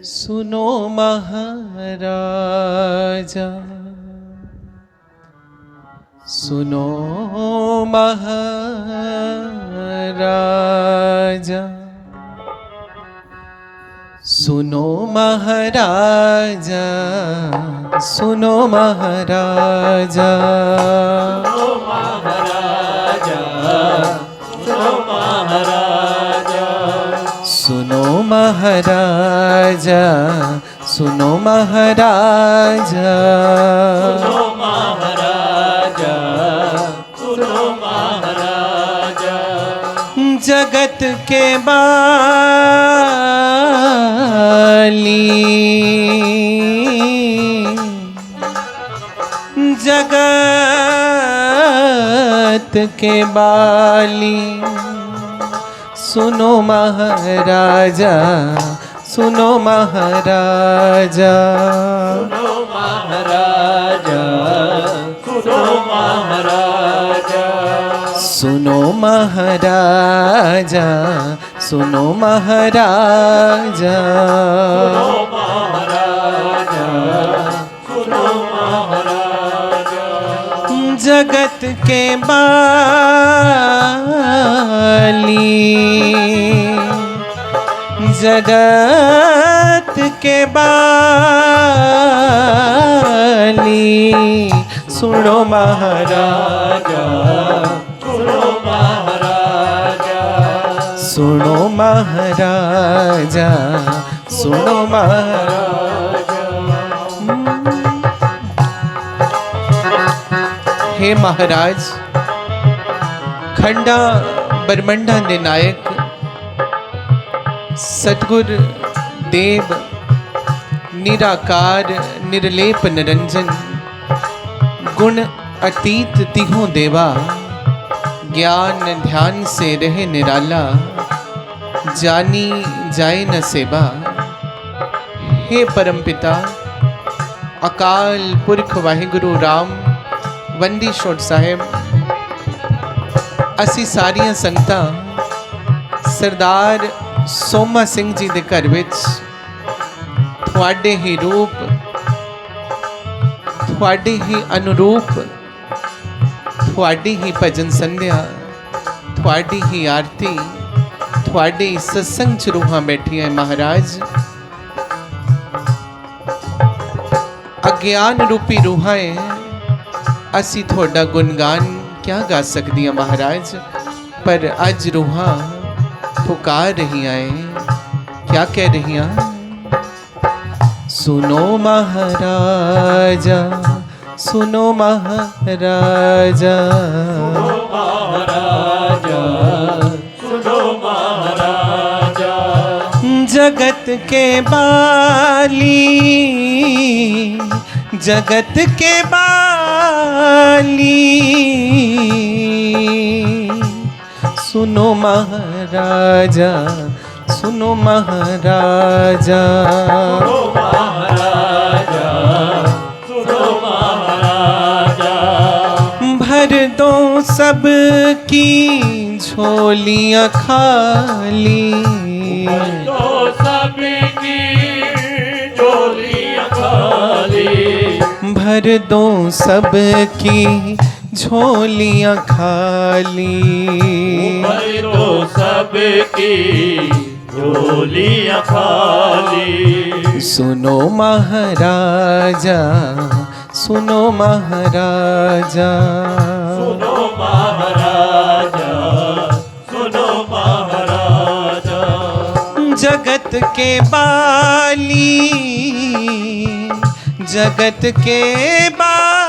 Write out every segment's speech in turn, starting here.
सुनो महाराजा, सुनो महाराजा, सुनो महाराजा, सुनो महाराजा, सुनो महाराजा, सुनो महाराजा, सुनो महाराजा, सुनो महाराजा, सुनो महाराजा, सुनो महाराजा, जगत के बाली, जगत के बाली, सुनो महाराजा, सुनो महाराजा, सुनो महाराजा, सुनो महाराजा, सुनो महाराजा, सुनो महाराजा, सुनो महाराजा, सुनो महाराजा, जगत के बाली, जगत के बाली, सुनो महाराजा, सुनो महाराजा, सुनो महाराजा, सुनो महाराजा। हे महाराज, खंडा बरमंडा निनायक सतगुर देव निराकार निर्लेप निरंजन गुण अतीत तिहों देवा, ज्ञान ध्यान से रहे निराला, जानी जाए न सेवा। हे परमपिता अकाल पुरख वाहिगुरु राम वंदी छोड़ साहेब, असी सारियां संगतां सरदार सोमा सिंह जी दे घर विच तुहाडे ही रूप, तुहाडे ही अनुरूप, तुहाडी ही भजन संध्या, तुहाडी ही आरती, तुहाडे ही सत्संग च रूहां बैठियां हैं महाराज। अज्ञान रूपी रूहां असी थोड़ा गुणगान क्या गा सकदियां महाराज, पर अज रूहां पुकार रही हैं, क्या कह रही हैं? सुनो महाराजा, सुनो महाराजा, सुनो महाराजा, सुनो महाराजा, जगत के बाली, जगत के बाली, सुनो महाराजा, सुनो महाराजा, सुनो महाराजा, सुनो महाराजा, भर दो सबकी झोलियां खाली, तो सबकी झोलियां खाली, भर दो सबकी झोलियां खाली, तो सबकी झोलियां खाली, सुनो महाराजा, सुनो महाराजा, सुनो महाराजा, सुनो महाराजा, जगत के बाली, जगत के बाली,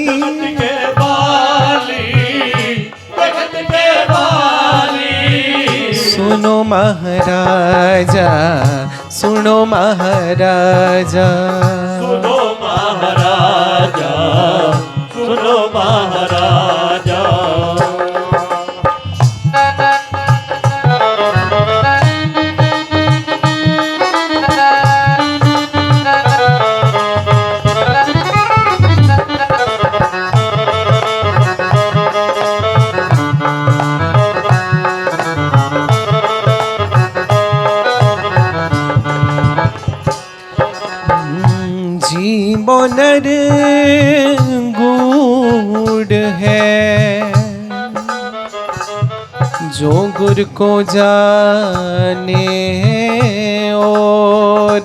जगत के बाली, जगत के बाली, सुनो महाराजा, सुनो महाराजा, सुनो महाराजा, सुनो महाराजा, जीवो नर गूढ़ है, जो गुर को जाने और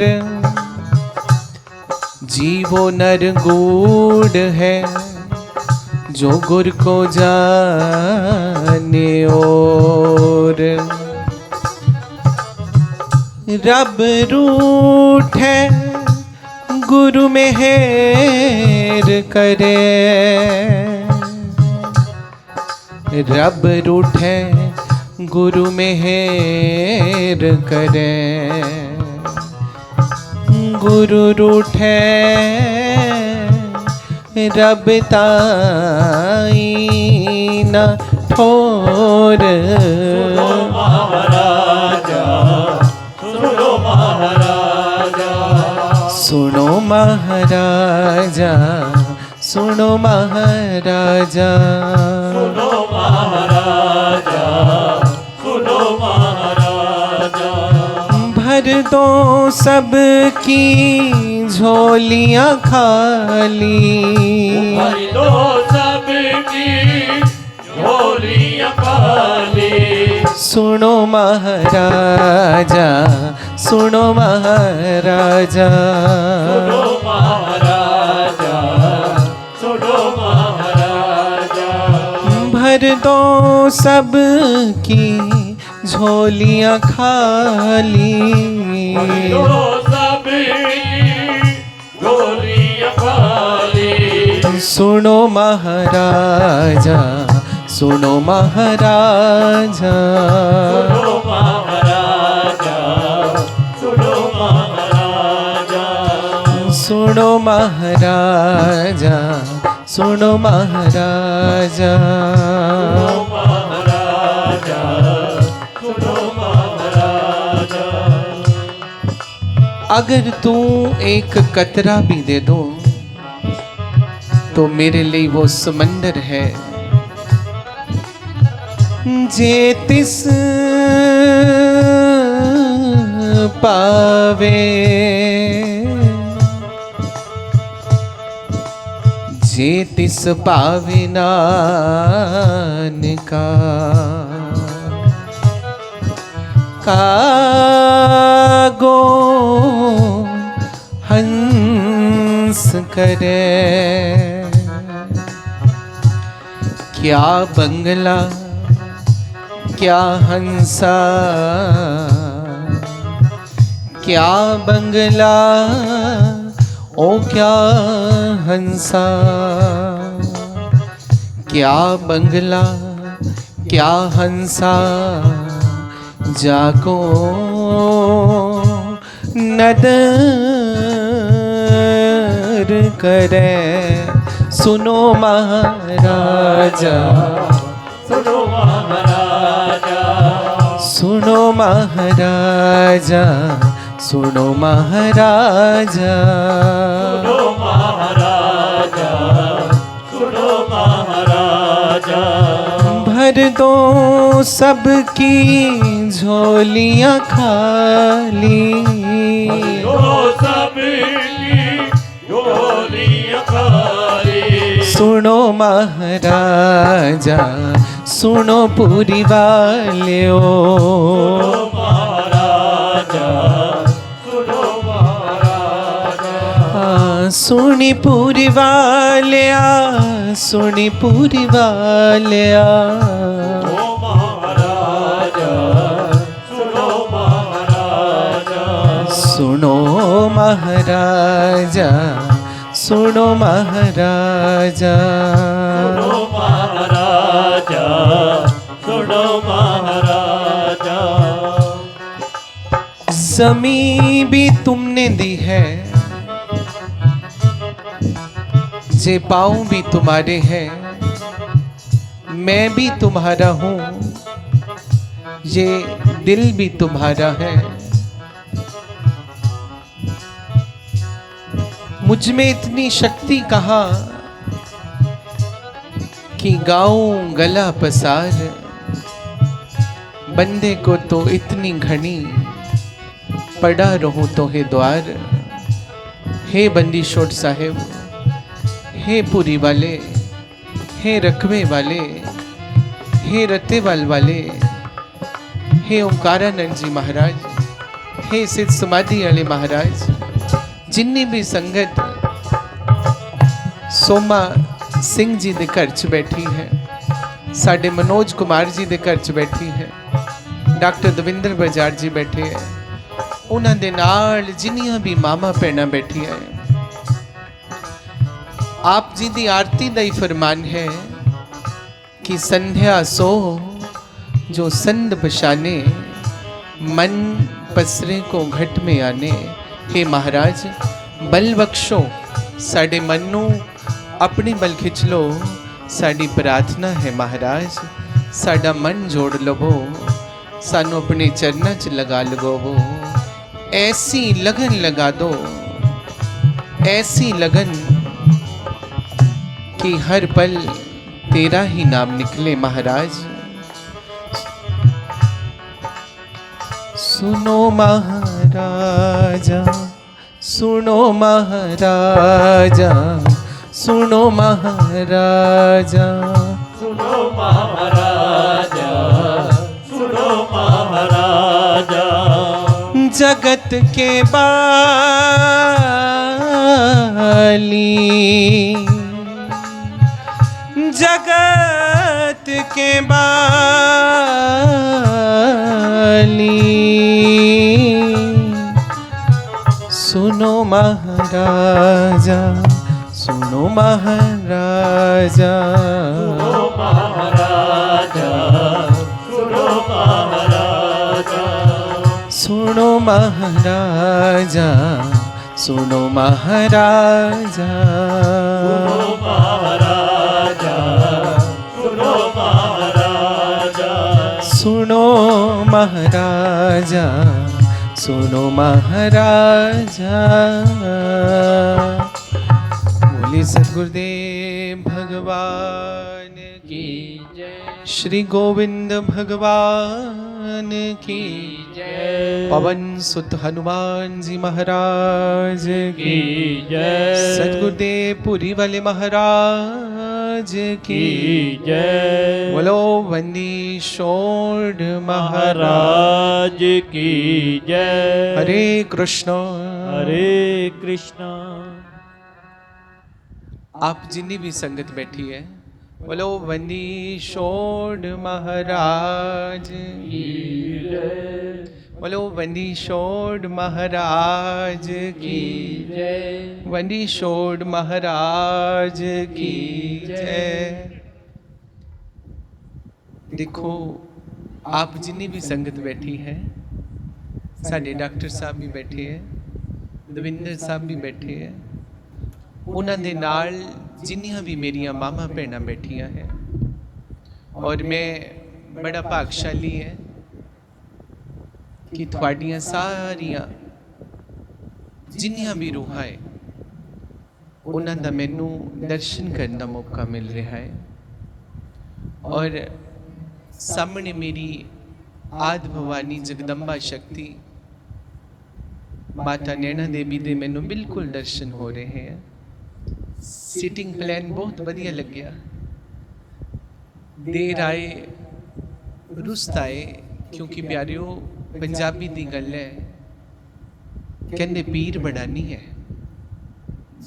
जीवो नर गूढ़ है, जो गुर को जाने और रब रूठे गुरु में हेर करे, रब रूठे गुरु में हेर करे, गुरु रूठे रब ताई न ठोर। सुनो महाराजा, सुनो महाराजा, सुनो महाराजा, सुनो महाराजा, सुनो महाराजा, सुनो महाराजा। भर दो सबकी झोलियां खाली, भर दो सबकी झोलियां खाली। सुनो महाराजा, सुनो महाराजा, सुनो महाराजा, सुनो महाराजा। भर दो सबकी झोलियां खाली, दो सबकी झोलियां खाली। सुनो महाराजा, सुनो महाराजा, सुनो महाराजा, सुनो महाराजा, सुनो महाराजा, सुनो महाराजा। सुनो महाराजा, सुनो महाराजा। अगर तू एक कतरा भी दे दो तो मेरे लिए वो समंदर है। जे तिस पावे, जे तिस पावे नानका, कागो हंस करे, क्या बंगला क्या हंसा, क्या बंगला ओ क्या हंसा, क्या बंगला क्या हंसा, जाको नदर करे। सुनो महाराजा, सुनो महाराजा, सुनो महाराजा, सुनो महाराजा, सुनो महाराजा, सुनो महाराजा। भर दो सबकी झोलियां खाली, दो सबकी झोलियां खाली। सुनो महाराजा, सुनो पूरी वालियो, सुनो महाराजा, सुनो महाराजा। सुनी पूरी वालिया, सुनी पूरी वालिया, ओ महाराजा, सुनो महाराजा, सुनो महाराजा, सुनो महाराजा, सुनो महाराजा, सुनो महाराजा। ज़मीं भी तुमने दी है, जे पाँव भी तुम्हारे हैं, मैं भी तुम्हारा हूँ, ये दिल भी तुम्हारा है। मुझ में इतनी शक्ति कहाँ कि गाऊं गला पसार, बंदे को तो इतनी घनी, पड़ा रहूं तो है द्वार। हे बंदी छोड़ साहेब, हे पुरी वाले, हे रकवे वाले, हे रतेवाल वाले, हे ओंकारानंद जी महाराज, हे सिद्ध समाधि वाले महाराज, जिन्नी भी संगत सोमा सिंह जी दे घर च बैठी है, साडे मनोज कुमार जी दे घर च बैठी है, डॉक्टर दविंदर बजाज जी बैठे हैं, उन्हां दे नाल जिन्नियां भी मामा भैणां बैठियां हैं, आप जी दी आरती दा ही फरमान है कि संध्या सो जो संद बशाने, मन पसरे को घट में आने। हे महाराज बल बख्शो, साडे मन नू अपनी बल खिंच लो, साडी प्रार्थना है महाराज, साडा मन जोड़ लवो, सानू अपने चरणों च लगा लगो, ऐसी लगन लगा दो, ऐसी लगन कि हर पल तेरा ही नाम निकले महाराज। सुनो महाराजा, सुनो महाराजा, सुनो महाराजा, सुनो महाराजा, सुनो महाराजा, जगत के बाली, जगत के बाली, सुनो महाराजा, सुनो महाराजा, सुनो महाराजा, सुनो महाराजा, सुनो महाराजा, सुनो महाराजा, सुनो महाराजा, सुनो महाराजा, सुनो महाराजा, सुनो महाराजा। बोले सद्गुरुदेव भगवान की जय, श्री गोविंद भगवान की जय, पवन सुत हनुमान जी महाराज की जय, सद्गुरुदेव पुरी वाले महाराज की जय, बोलो वंदी शोड़ महाराज महाराज की जय। हरे कृष्ण। हरे कृष्ण। आप जितनी भी संगत बैठी है बोलो वंदी शोड़ महाराज की जय, बोलो वंदी शोड़ महाराज की जय, वंदी शोड़ महाराज की जय। देखो आप जितनी भी संगत बैठी है, साडे डॉक्टर साहब भी बैठे हैं, दविंदर साहब भी बैठे हैं, उन्हां दे नाल जिन्नियां भी मेरिया मामा भैणां बैठियां हैं, और मैं बड़ा भागशाली है कि थोड़ियां सारियां जिन्नियां भी रूहां है उन्हां दा मैनू दर्शन करने का मौका मिल रहा है। और सामने मेरी आद भवानी जगदम्बा शक्ति माता नैना देवी दे मैनू बिल्कुल दर्शन हो रहे हैं। सिटिंग प्लान बहुत बढ़िया लग गया। देर आए रुस्त आए, क्योंकि प्यारियो पंजाबी दी गल है, कहंदे पीर बड़ा नहीं है,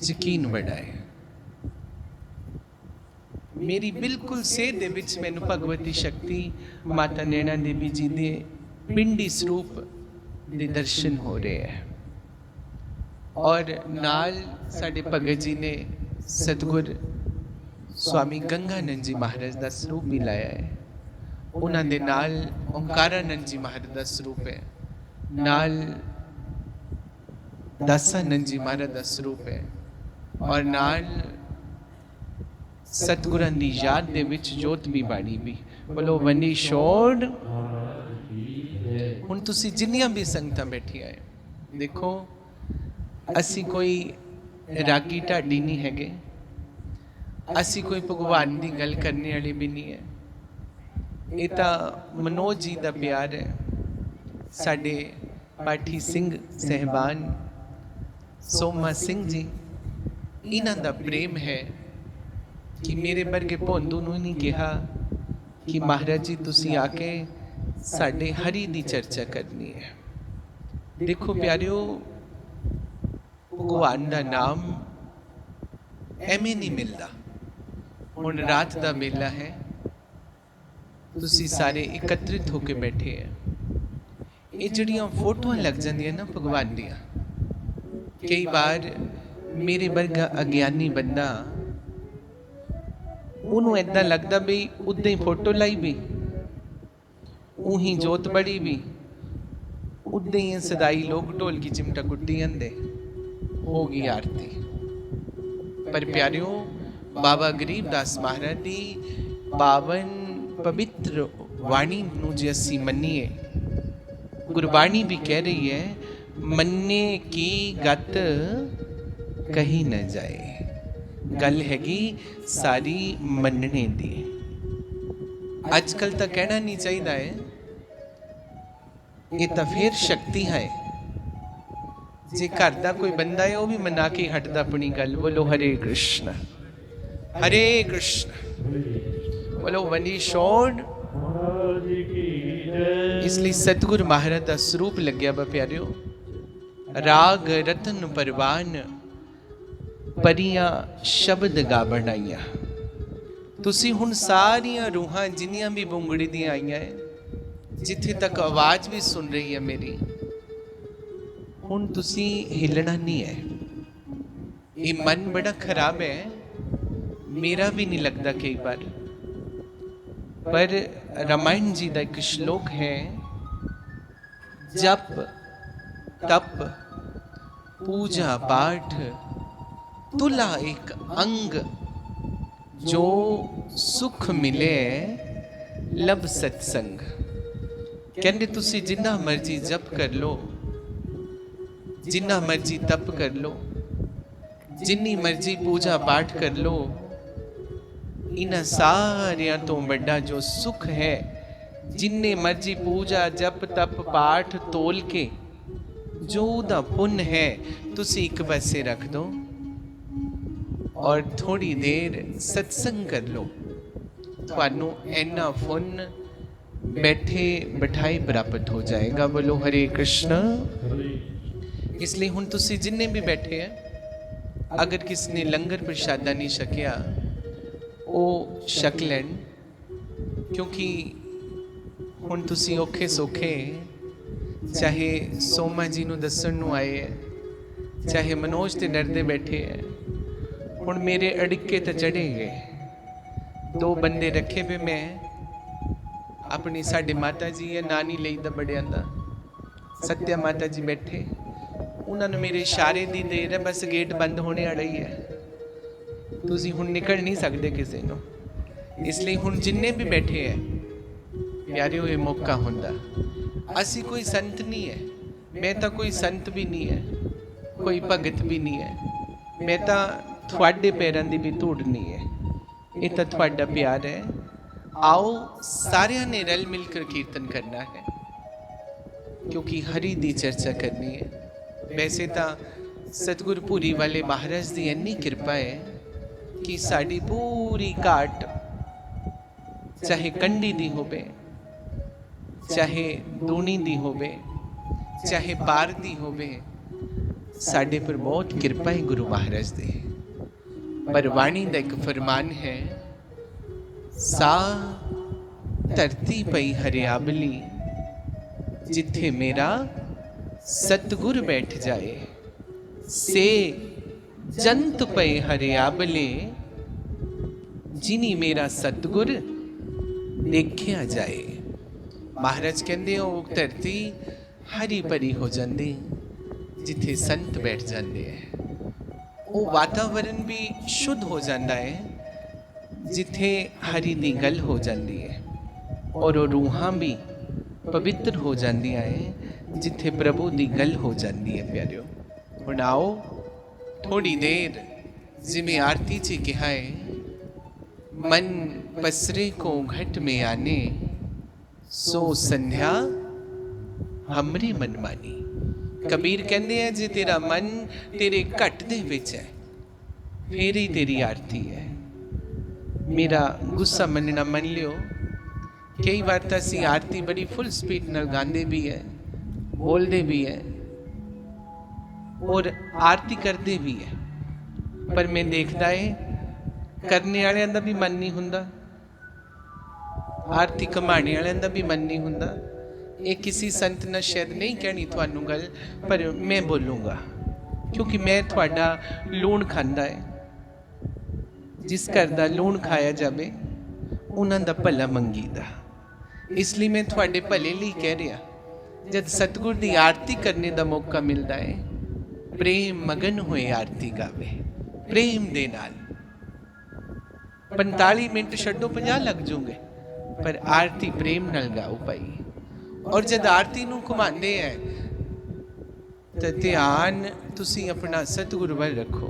यकीन बड़ा है। मेरी बिल्कुल सेहत दे विच मैनू भगवती शक्ति माता नैना देवी जी दे पिंडी स्वरूप दे दर्शन हो रहे हैं। और नाल साडे भगत जी ने सतगुर स्वामी गंगानंद जी महाराज का स्वरूप भी लाया है। उन्हां दे नाल ओंकारानंद जी महाराज का स्वरूप है, नाल दासानंद जी महाराज का स्वरूप है, और नाल सतगुरां दी याद दे विच जोत भी बाड़ी भी। बोलो वंडी छोड़। हुण तुसी जिन्नियां भी संगतां बैठियां है, देखो असी कोई रागी ढाडी नहीं हैगे, असी कोई भगवान की गल करने वाले भी नहीं है। ये तो मनोज जी का प्यार है, साडे पाठी सिंह सहबान ਸੋਮਾ ਸਿੰਘ ਜੀ, ਇਹਨਾਂ ਦਾ ਪ੍ਰੇਮ ਹੈ ਕਿ ਮੇਰੇ ਵਰਗੇ ਭੋਂਦੂ ਨੂੰ ਨਹੀਂ ਕਿਹਾ ਕਿ ਮਹਾਰਾਜ ਜੀ ਤੁਸੀਂ ਆ ਕੇ ਸਾਡੇ ਹਰੀ ਦੀ ਚਰਚਾ ਕਰਨੀ ਹੈ। ਦੇਖੋ ਪਿਆਰਿਓ, ਭਗਵਾਨ ਦਾ ਨਾਮ ਐਵੇਂ ਨਹੀਂ ਮਿਲਦਾ। ਹੁਣ ਰਾਤ ਦਾ ਵੇਲਾ ਹੈ, ਤੁਸੀਂ ਸਾਰੇ ਇਕੱਤਰਿਤ ਹੋ ਕੇ ਬੈਠੇ ਹੈ। ਇਹ ਜਿਹੜੀਆਂ ਫੋਟੋਆਂ ਲੱਗ ਜਾਂਦੀਆਂ ਨਾ ਭਗਵਾਨ ਦੀਆਂ, ਕਈ ਵਾਰ ਮੇਰੇ ਵਰਗਾ ਅਗਿਆਨੀ ਬੰਦਾ ਉਹਨੂੰ ਏਦਾਂ ਲੱਗਦਾ ਵੀ ਉਦਾਂ ਹੀ ਫੋਟੋ ਲਾਈ ਵੀ, ਉਹੀ ਜੋਤ ਬੜੀ ਵੀ, ਉਦਾਂ ਹੀ ਸਦਾਈ ਲੋਕ ਢੋਲਕੀ ਚਿਮਟਾ ਕੁੱਟੀ ਜਾਂਦੇ, ਹੋ ਗਈ ਆਰਤੀ। ਪਰ ਪਿਆਰਿਓ, ਬਾਬਾ ਗਰੀਬਦਾਸ ਮਹਾਰਾਜ ਦੀ ਪਾਵਨ ਪਵਿੱਤਰ ਬਾਣੀ ਨੂੰ ਜੇ ਅਸੀਂ ਮੰਨੀਏ, ਗੁਰਬਾਣੀ ਵੀ ਕਹਿ ਰਹੀ ਹੈ, ਮੰਨੇ ਕੀ ਗਤ ਕਹੀ ਨਾ ਜਾਏ। ਗੱਲ ਹੈਗੀ ਸਾਰੀ ਮੰਨਣੇ ਦੀ। ਅੱਜ ਕੱਲ ਤਾਂ ਕਹਿਣਾ ਨਹੀਂ ਚਾਹੀਦਾ ਹੈ, ਇਹ ਤਾਂ ਫਿਰ ਸ਼ਕਤੀ ਹੈ। ਜੇ ਘਰ ਦਾ ਕੋਈ ਬੰਦਾ ਹੈ ਉਹ ਵੀ ਮਨਾ ਕੇ ਹਟਦਾ ਆਪਣੀ ਗੱਲ। ਬੋਲੋ ਹਰੇ ਕ੍ਰਿਸ਼ਨ, ਹਰੇ ਕ੍ਰਿਸ਼ਨ, ਬੋਲੋ ਵਨੀ ਛੋੜ। ਇਸ ਲਈ ਸਤਿਗੁਰ ਮਹਾਰਾਜ ਦਾ ਸਰੂਪ ਲੱਗਿਆ ਵਾ ਪਿਆਰਿਓ। ਰਾਗ ਰਤਨ ਪਰਵਾਨ ਪਰੀਆਂ ਸ਼ਬਦ ਗਾ ਬਣਾਈਆਂ। ਤੁਸੀਂ ਹੁਣ ਸਾਰੀਆਂ ਰੂਹਾਂ ਜਿੰਨੀਆਂ ਵੀ ਬੁੰਗੜੀ ਦੀਆਂ ਆਈਆਂ ਹੈ, ਜਿੱਥੇ ਤੱਕ ਆਵਾਜ਼ ਵੀ ਸੁਣ ਰਹੀ ਹੈ ਮੇਰੀ, ਹੁਣ ਤੁਸੀਂ ਹਿੱਲਣਾ ਨਹੀਂ ਹੈ। ਇਹ ਮਨ ਬੜਾ ਖਰਾਬ ਹੈ, ਮੇਰਾ ਵੀ ਨਹੀਂ ਲੱਗਦਾ ਕਈ ਵਾਰ। ਪਰ ਰਾਮਾਇਣ ਜੀ ਦਾ ਇੱਕ ਸ਼ਲੋਕ ਹੈ, ਜਪ ਤਪ ਪੂਜਾ ਪਾਠ ਤੁਲਾ ਇੱਕ ਅੰਗ, ਜੋ ਸੁਖ ਮਿਲੇ ਲਬ ਸਤਸੰਗ। ਕਹਿੰਦੇ ਤੁਸੀਂ ਜਿੰਨਾ ਮਰਜੀ ਜਪ ਕਰ ਲੋ, ਜਿੰਨਾ ਮਰਜੀ ਤਪ ਕਰ ਲੋ, ਜਿੰਨੀ ਮਰਜੀ ਪੂਜਾ ਪਾਠ ਕਰ ਲੋ, ਇਹਨਾਂ ਸਾਰਿਆਂ ਤੋਂ ਵੱਡਾ ਜੋ ਸੁਖ ਹੈ, ਜਿੰਨੇ ਮਰਜੀ ਪੂਜਾ ਜਪ ਤਪ ਪਾਠ ਤੋਲ ਕੇ ਜੋ ਉਹਦਾ ਪੁੰਨ ਹੈ, ਤੁਸੀਂ ਇੱਕ ਪਾਸੇ ਰੱਖ ਦੋ ਔਰ ਥੋੜੀ ਦੇਰ ਸਤਸੰਗ ਕਰ ਲੋ। ਤੁਹਾਨੂੰ ਇੰਨਾ ਪੁੰਨ ਬੈਠੇ ਬਿਠਾਏ ਪ੍ਰਾਪਤ ਹੋ ਜਾਏਗਾ। ਬੋਲੋ ਹਰੇ ਕ੍ਰਿਸ਼ਨ। ਇਸ ਲਈ ਹੁਣ ਤੁਸੀਂ ਜਿੰਨੇ ਵੀ ਬੈਠੇ ਹੈ, ਅਗਰ ਕਿਸੇ ਨੇ ਲੰਗਰ ਪ੍ਰਸ਼ਾਦਾ ਨਹੀਂ ਛਕਿਆ, ਉਹ ਛਕ ਲੈਣ, ਕਿਉਂਕਿ ਹੁਣ ਤੁਸੀਂ ਔਖੇ ਸੌਖੇ, ਚਾਹੇ ਸੋਮਾ ਜੀ ਨੂੰ ਦੱਸਣ ਨੂੰ ਆਏ ਹੈ, ਚਾਹੇ ਮਨੋਜ ਤੇ ਡਰਦੇ ਬੈਠੇ ਹੈ, ਹੁਣ ਮੇਰੇ ਅੜਿੱਕੇ ਤਾਂ ਚੜੇ ਗਏ। ਦੋ ਬੰਦੇ ਰੱਖੇ ਵੇ ਮੈਂ, ਆਪਣੀ ਸਾਡੇ ਮਾਤਾ ਜੀ ਹੈ, ਨਾਨੀ ਲਈ ਦਾ ਬੜਿਆਂ ਦਾ, ਸਤਿਆ ਮਾਤਾ ਜੀ ਬੈਠੇ, ਉਹਨਾਂ ਨੂੰ ਮੇਰੇ ਇਸ਼ਾਰੇ ਦੀ ਦੇਰ ਹੈ, ਬਸ ਗੇਟ ਬੰਦ ਹੋਣੇ ਵਾਲਾ ਹੀ ਹੈ, ਤੁਸੀਂ ਹੁਣ ਨਿਕਲ ਨਹੀਂ ਸਕਦੇ ਕਿਸੇ ਨੂੰ। ਇਸ ਲਈ ਹੁਣ ਜਿੰਨੇ ਵੀ ਬੈਠੇ ਹੈ ਪਿਆਰਿਓ, ਇਹ ਮੌਕਾ ਹੁੰਦਾ। ਅਸੀਂ ਕੋਈ ਸੰਤ ਨਹੀਂ ਹੈ, ਮੈਂ ਤਾਂ ਕੋਈ ਸੰਤ ਵੀ ਨਹੀਂ ਹੈ, ਕੋਈ ਭਗਤ ਵੀ ਨਹੀਂ ਹੈ, ਮੈਂ ਤਾਂ ਤੁਹਾਡੇ ਪੈਰਾਂ ਦੀ ਵੀ ਧੂੜ ਨਹੀਂ ਹੈ, ਇਹ ਤਾਂ ਤੁਹਾਡਾ ਪਿਆਰ ਹੈ। ਆਓ ਸਾਰਿਆਂ ਨੇ ਰਲ ਮਿਲ ਕਰ ਕੀਰਤਨ ਕਰਨਾ ਹੈ, ਕਿਉਂਕਿ ਹਰੀ ਦੀ ਚਰਚਾ ਕਰਨੀ ਹੈ। ਵੈਸੇ ਤਾਂ ਸਤਿਗੁਰ ਭੂਰੀ ਵਾਲੇ ਮਹਾਰਾਜ ਦੀ ਇੰਨੀ ਕਿਰਪਾ ਹੈ ਕਿ ਸਾਡੀ ਪੂਰੀ ਘਾਟ, ਚਾਹੇ ਕੰਢੀ ਦੀ ਹੋਵੇ, ਚਾਹੇ ਦੂਣੀ ਦੀ ਹੋਵੇ, ਚਾਹੇ ਪਾਰ ਦੀ ਹੋਵੇ, ਸਾਡੇ ਪਰ ਬਹੁਤ ਕਿਰਪਾ ਹੈ ਗੁਰੂ ਮਹਾਰਾਜ ਦੀ। ਪਰ ਬਾਣੀ ਦਾ ਇੱਕ ਫਰਮਾਨ ਹੈ, ਸਾ ਧਰਤੀ ਪਈ ਹਰਿਆਵਲੀ, ਜਿੱਥੇ ਮੇਰਾ ਸਤਿਗੁਰ ਬੈਠ ਜਾਏ, ਸੇ ਜੰਤ ਪਏ ਹਰਿਆਵਲੇ, ਜਿਨੀ ਮੇਰਾ ਸਤਿਗੁਰ ਦੇਖਿਆ ਜਾਏ। ਮਹਾਰਾਜ ਕਹਿੰਦੇ ਉਹ ਧਰਤੀ ਹਰੀ ਭਰੀ ਹੋ ਜਾਂਦੀ ਜਿੱਥੇ ਸੰਤ ਬੈਠ ਜਾਂਦੇ ਹੈ। ਉਹ ਵਾਤਾਵਰਨ ਵੀ ਸ਼ੁੱਧ ਹੋ ਜਾਂਦਾ ਹੈ ਜਿੱਥੇ ਹਰੀ ਦੀ ਗੱਲ ਹੋ ਜਾਂਦੀ ਹੈ, ਔਰ ਉਹ ਰੂਹਾਂ ਵੀ ਪਵਿੱਤਰ ਹੋ ਜਾਂਦੀਆਂ ਹੈ ਜਿੱਥੇ ਪ੍ਰਭੂ ਦੀ ਗੱਲ ਹੋ ਜਾਂਦੀ ਹੈ। ਪਿਆਰਿਓ, ਹੁਣ ਆਓ ਥੋੜੀ ਦੇਰ, ਜਿਵੇਂ ਆਰਤੀ 'ਚ ਕਿਹਾ ਹੈ, मन पसरे को घट में आने, सो संध्या हमरे मन मानी। कबीर कहते हैं जे तेरा मन तेरे घट दे विच है फिर ही तेरी आरती है। मेरा गुस्सा मनना मन लियो, कई बार तो असी आरती बड़ी फुल स्पीड नाल गांदे भी है, बोलते भी है और आरती करते भी है, पर मैं देखता है करने वाले दा भी मन नहीं हुंदा, आरती कमाने वाले दा भी मन नहीं हुंदा। ये किसी संत ने शायद नहीं कहनी थानू गल, पर मैं बोलूँगा क्योंकि मैं थोड़ा लूण खांदा है। जिस घर दा लूण खाया जाए उन्हां दा भला मंगीदा, इसलिए मैं थोड़े भले लिए कह रहा। जब सतगुर की आरती करने का मौका मिलता है, प्रेम मगन होए आरती गावे प्रेम दे नाल। 45 मिनट छड्डो 50 लग जाऊंगे, पर आरती प्रेम नाल गाओ भाई। और जब आरती नूं घुमांदे है तो ध्यान तुसी अपना सतगुर वल रखो।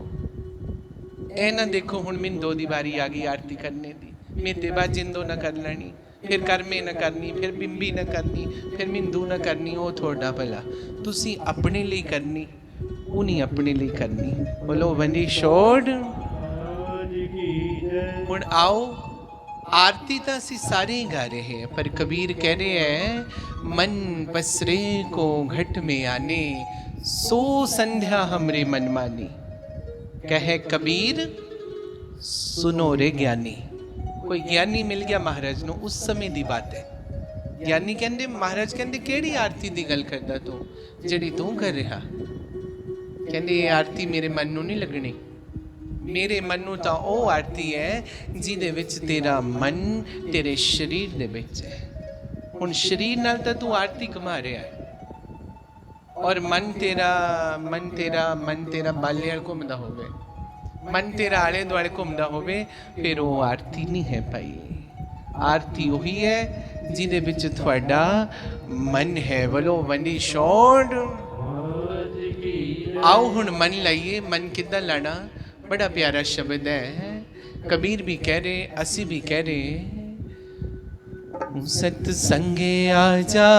ए ना देखो हुण मैनूं 2 दी वारी आ गई आरती करने दी, मेरे बाद जिंदो ना कर लेनी, फिर करमे न करनी, फिर बिंबी न करनी, फिर मिंदू न करनी। वो थोड़ा भला तुसी अपने लिए करनी, उन्हीं अपने लिए करनी। बोलो वंदी छोड़। हुण आओ आरती तो असी सारे ही गा रहे हैं, पर कबीर कह रहे हैं मन पसरे को घट में आने सो संध्या हमरे मन मानी। कहे कबीर सुनो रे ज्ञानी। कोई ज्ञानी मिल गया महाराज नूं, उस समय दी बात है। ज्ञानी कहंदे, महाराज कहंदे केड़ी आरती दी गल करदा तू जिहड़ी तू कर रहा? कहंदे ये आरती मेरे मन नूं नहीं लगनी, मेरे मन नूं तां ओह आरती है जिहदे विच तेरा मन तेरे शरीर दे विच है। हुण शरीर नाल तां तू आरती कमा रहा है, और मन तेरा बाले घूमदा होवे, मन तेरा आले दुआले घूमदा होवे, फिर वो आरती नहीं है भाई। आरती वही है जिहदे विच तुहाडा मन है। बोलो वंडी छोड़। आओ हुण मन लाइए। मन किद्दां लाना? बड़ा प्यारा शब्द है, कबीर भी कह रहे, असी भी कह रहे। सतसंगे आजा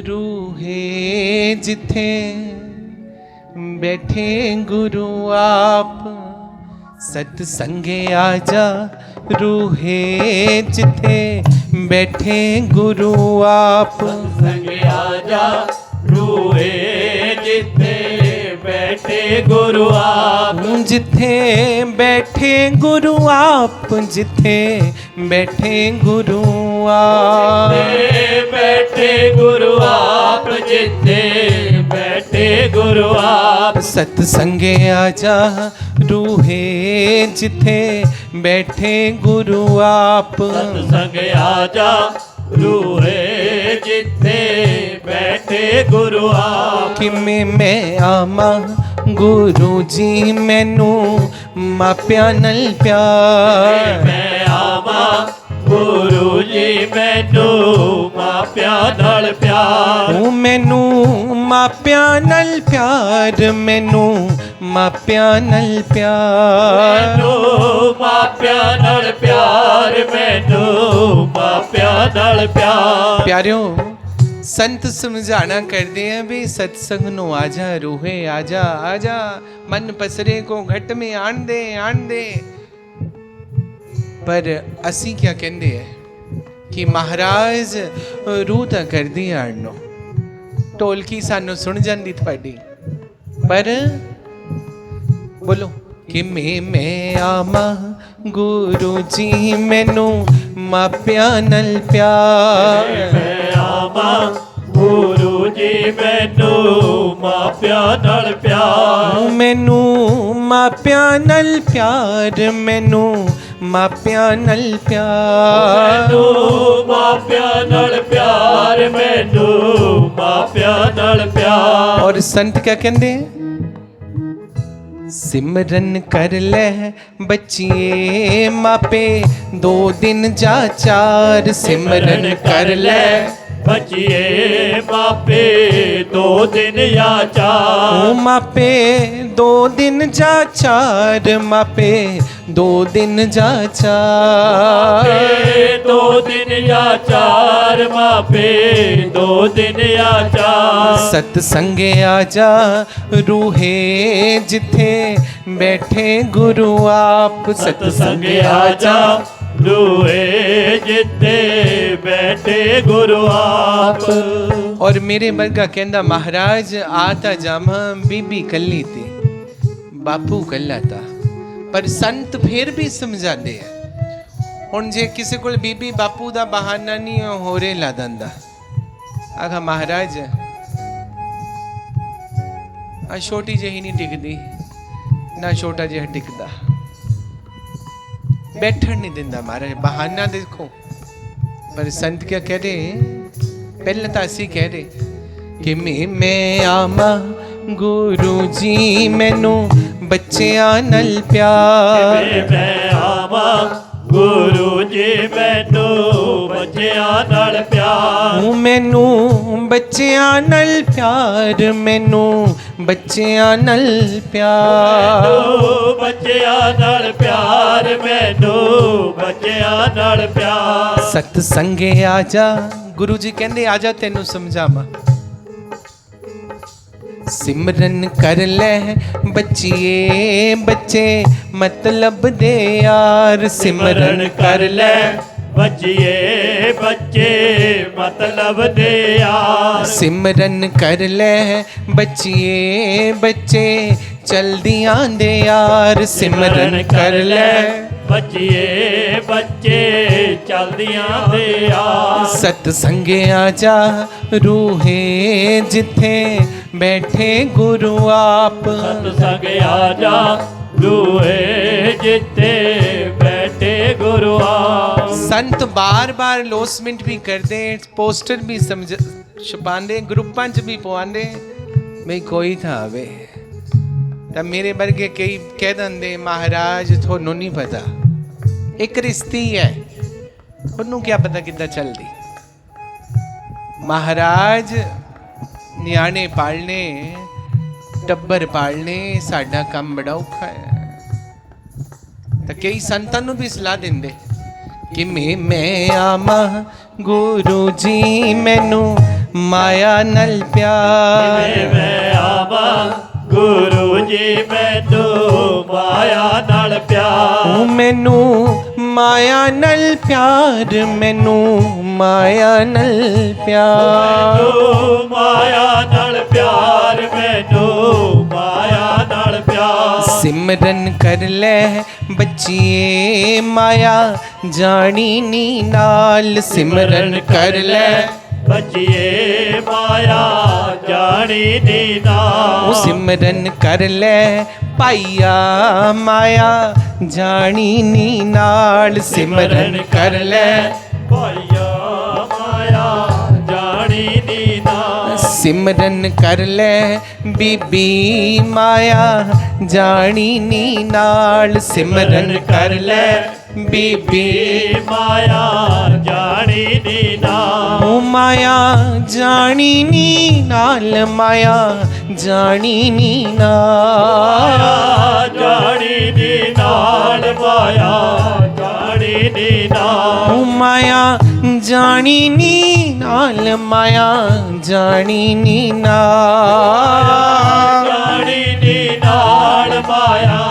रूहे जिथे बैठे गुरु आप। सतसंगे आजा रूहे जिथे बैठे गुरु आप। सतसंगे आजा रूहे जिथे बैठे गुरु आप। जिथे बैठे गुरु आप, जिथे बैठे गुरु आप। बैठे गुरु आप, जिथे बैठे गुरु आप। सतसंगे आजा रूहे जिथे बैठे गुरु आप। सतसंगे आजा रूहे जिथे बैठे गुरु आप। कि मैं आमा गुरु जी मैनू मापिया नल प्यार। मैं आवा गुरु जी मैनू मापिया नाल प्यार। मैनू मापिया नल प्यार, मैनू मापिया नल प्यार। मैनू मापिया नाल प्यार, मैनू मापिया नाल प्यार। प्यारियो संत समझाना करते हैं भी सत्संग नो आजा रूहे आजा आजा, मन पसरे को घट में आन दे। पर असी क्या कहते हैं कि महाराज रूह तो कर दी आड़नो, ढोलकी सानू सुन जाती थोड़ी, पर बोलो कि मैं आमा गुरु जी मैनू मापिया नल प्यार। मैं आवा गुरु जी मैनू मापिया नाल प्यार। मैनू मापिया नल प्यार, मैनू मापिया नल प्यार। मैनू मापिया नाल प्यार, मैनू मापिया नाल प्यार। और संत क्या कहते? सिमरन कर ले बच्चिए मापे 2 दिन जा 4। सिमरन कर ले बचिए मापे 2 दिन या 4। मापे 2 दिन जा 4, मापे दो दिन जाचा मापे 2 दिन या 4 मापे 2 दिन या 4 सतसंगे आजा रूहे जिथे बैठे गुरु आप सतसंगे आजा रूहे जिथे बैठे गुरु आप। और मेरे वर्गा कहंदा महाराज आता जामा बीबी कल्ली थी बापू कल्ला था पर संत फिर भी समझाते हैं हुण जे किसी को बीबी बापू दा बहाना नहीं होरे ला दिंदा आखा महाराज आ छोटी जही नहीं टिकदी ना छोटा जिहा टिकदा बैठन नहीं दिंदा महाराज बहाना देखो पर संत क्या कह रहे पहले तो असी कह रहे कि मैं आमा गुरु जी मैनू बच्चियां नल प्यार मैं आवा गुरु जी मैनू बच्चियां नाल प्यार मैनू बच्चियां नल प्यार मैनू बच्चियां नल प्यार बच्चियां नाल प्यार मैनू बच्चियां नाल प्यार। सतसंगे आजा गुरु जी कहंदे आजा तेनू समझावा सिमरन कर ले बच्चिए बच्चे मतलब दे यार सिमरन कर ले बच्चिए बच्चे मतलब दे यार सिमरन कर ले बच्चिए बच्चे चलदियां दे यार सिमरन कर ले बच्चिए बच्चे चलदियां दे यार। सतसंगे आजा रूहे जिथे बैठे गुरु आप सतसंग आजा रूहे जिथे बैठे गुरु आप। संत बार बार लोसमेंट भी करते पोस्टर भी समझ छुपाते ग्रुपां च भी पवांदे मैं कोई था आवे ਤਾਂ ਮੇਰੇ ਵਰਗੇ ਕਈ ਕਹਿ ਦਿੰਦੇ ਮਹਾਰਾਜ ਤੁਹਾਨੂੰ ਨਹੀਂ ਪਤਾ ਇੱਕ ਰਿਸ਼ਤੀ ਹੈ ਉਹਨੂੰ ਕੀ ਪਤਾ ਕਿੱਦਾਂ ਚੱਲਦੀ ਮਹਾਰਾਜ ਨਿਆਣੇ ਪਾਲਣੇ ਟੱਬਰ ਪਾਲਣੇ ਸਾਡਾ ਕੰਮ ਬੜਾ ਔਖਾ ਹੈ ਤਾਂ ਕਈ ਸੰਤਾਂ ਨੂੰ ਵੀ ਸਲਾਹ ਦਿੰਦੇ ਕਿ ਮੈਂ ਆਮਾ ਗੁਰੂ ਜੀ ਮੈਨੂੰ ਮਾਇਆ ਨਾਲ ਪਿਆਰ ਮੈਂ ਆਵਾ गुरु जी मैनू माया नाल प्यार मैनू माया नल प्यार मैनू माया नल प्यार माया नाल प्यार मैनू माया नाल प्यार। सिमरन कर ले बच्चिए माया जानी नी नाल सिमरन कर ले बच्चिए माया जानी नी नाल सिमरन कर ले पाइया माया जानी नी नाल सिमरन कर ले पाइया माया जानी नी नाल सिमरन कर ले बीबी माया जानी नी नाल सिमरन कर ले बीबी माया जानी नी नाल माया जानी नी नाल माया जानी नी नाल जानी नी नाल माया जानी नी नाल माया जानी नी नाल माया जानी नी नाल जानी नी नाल माया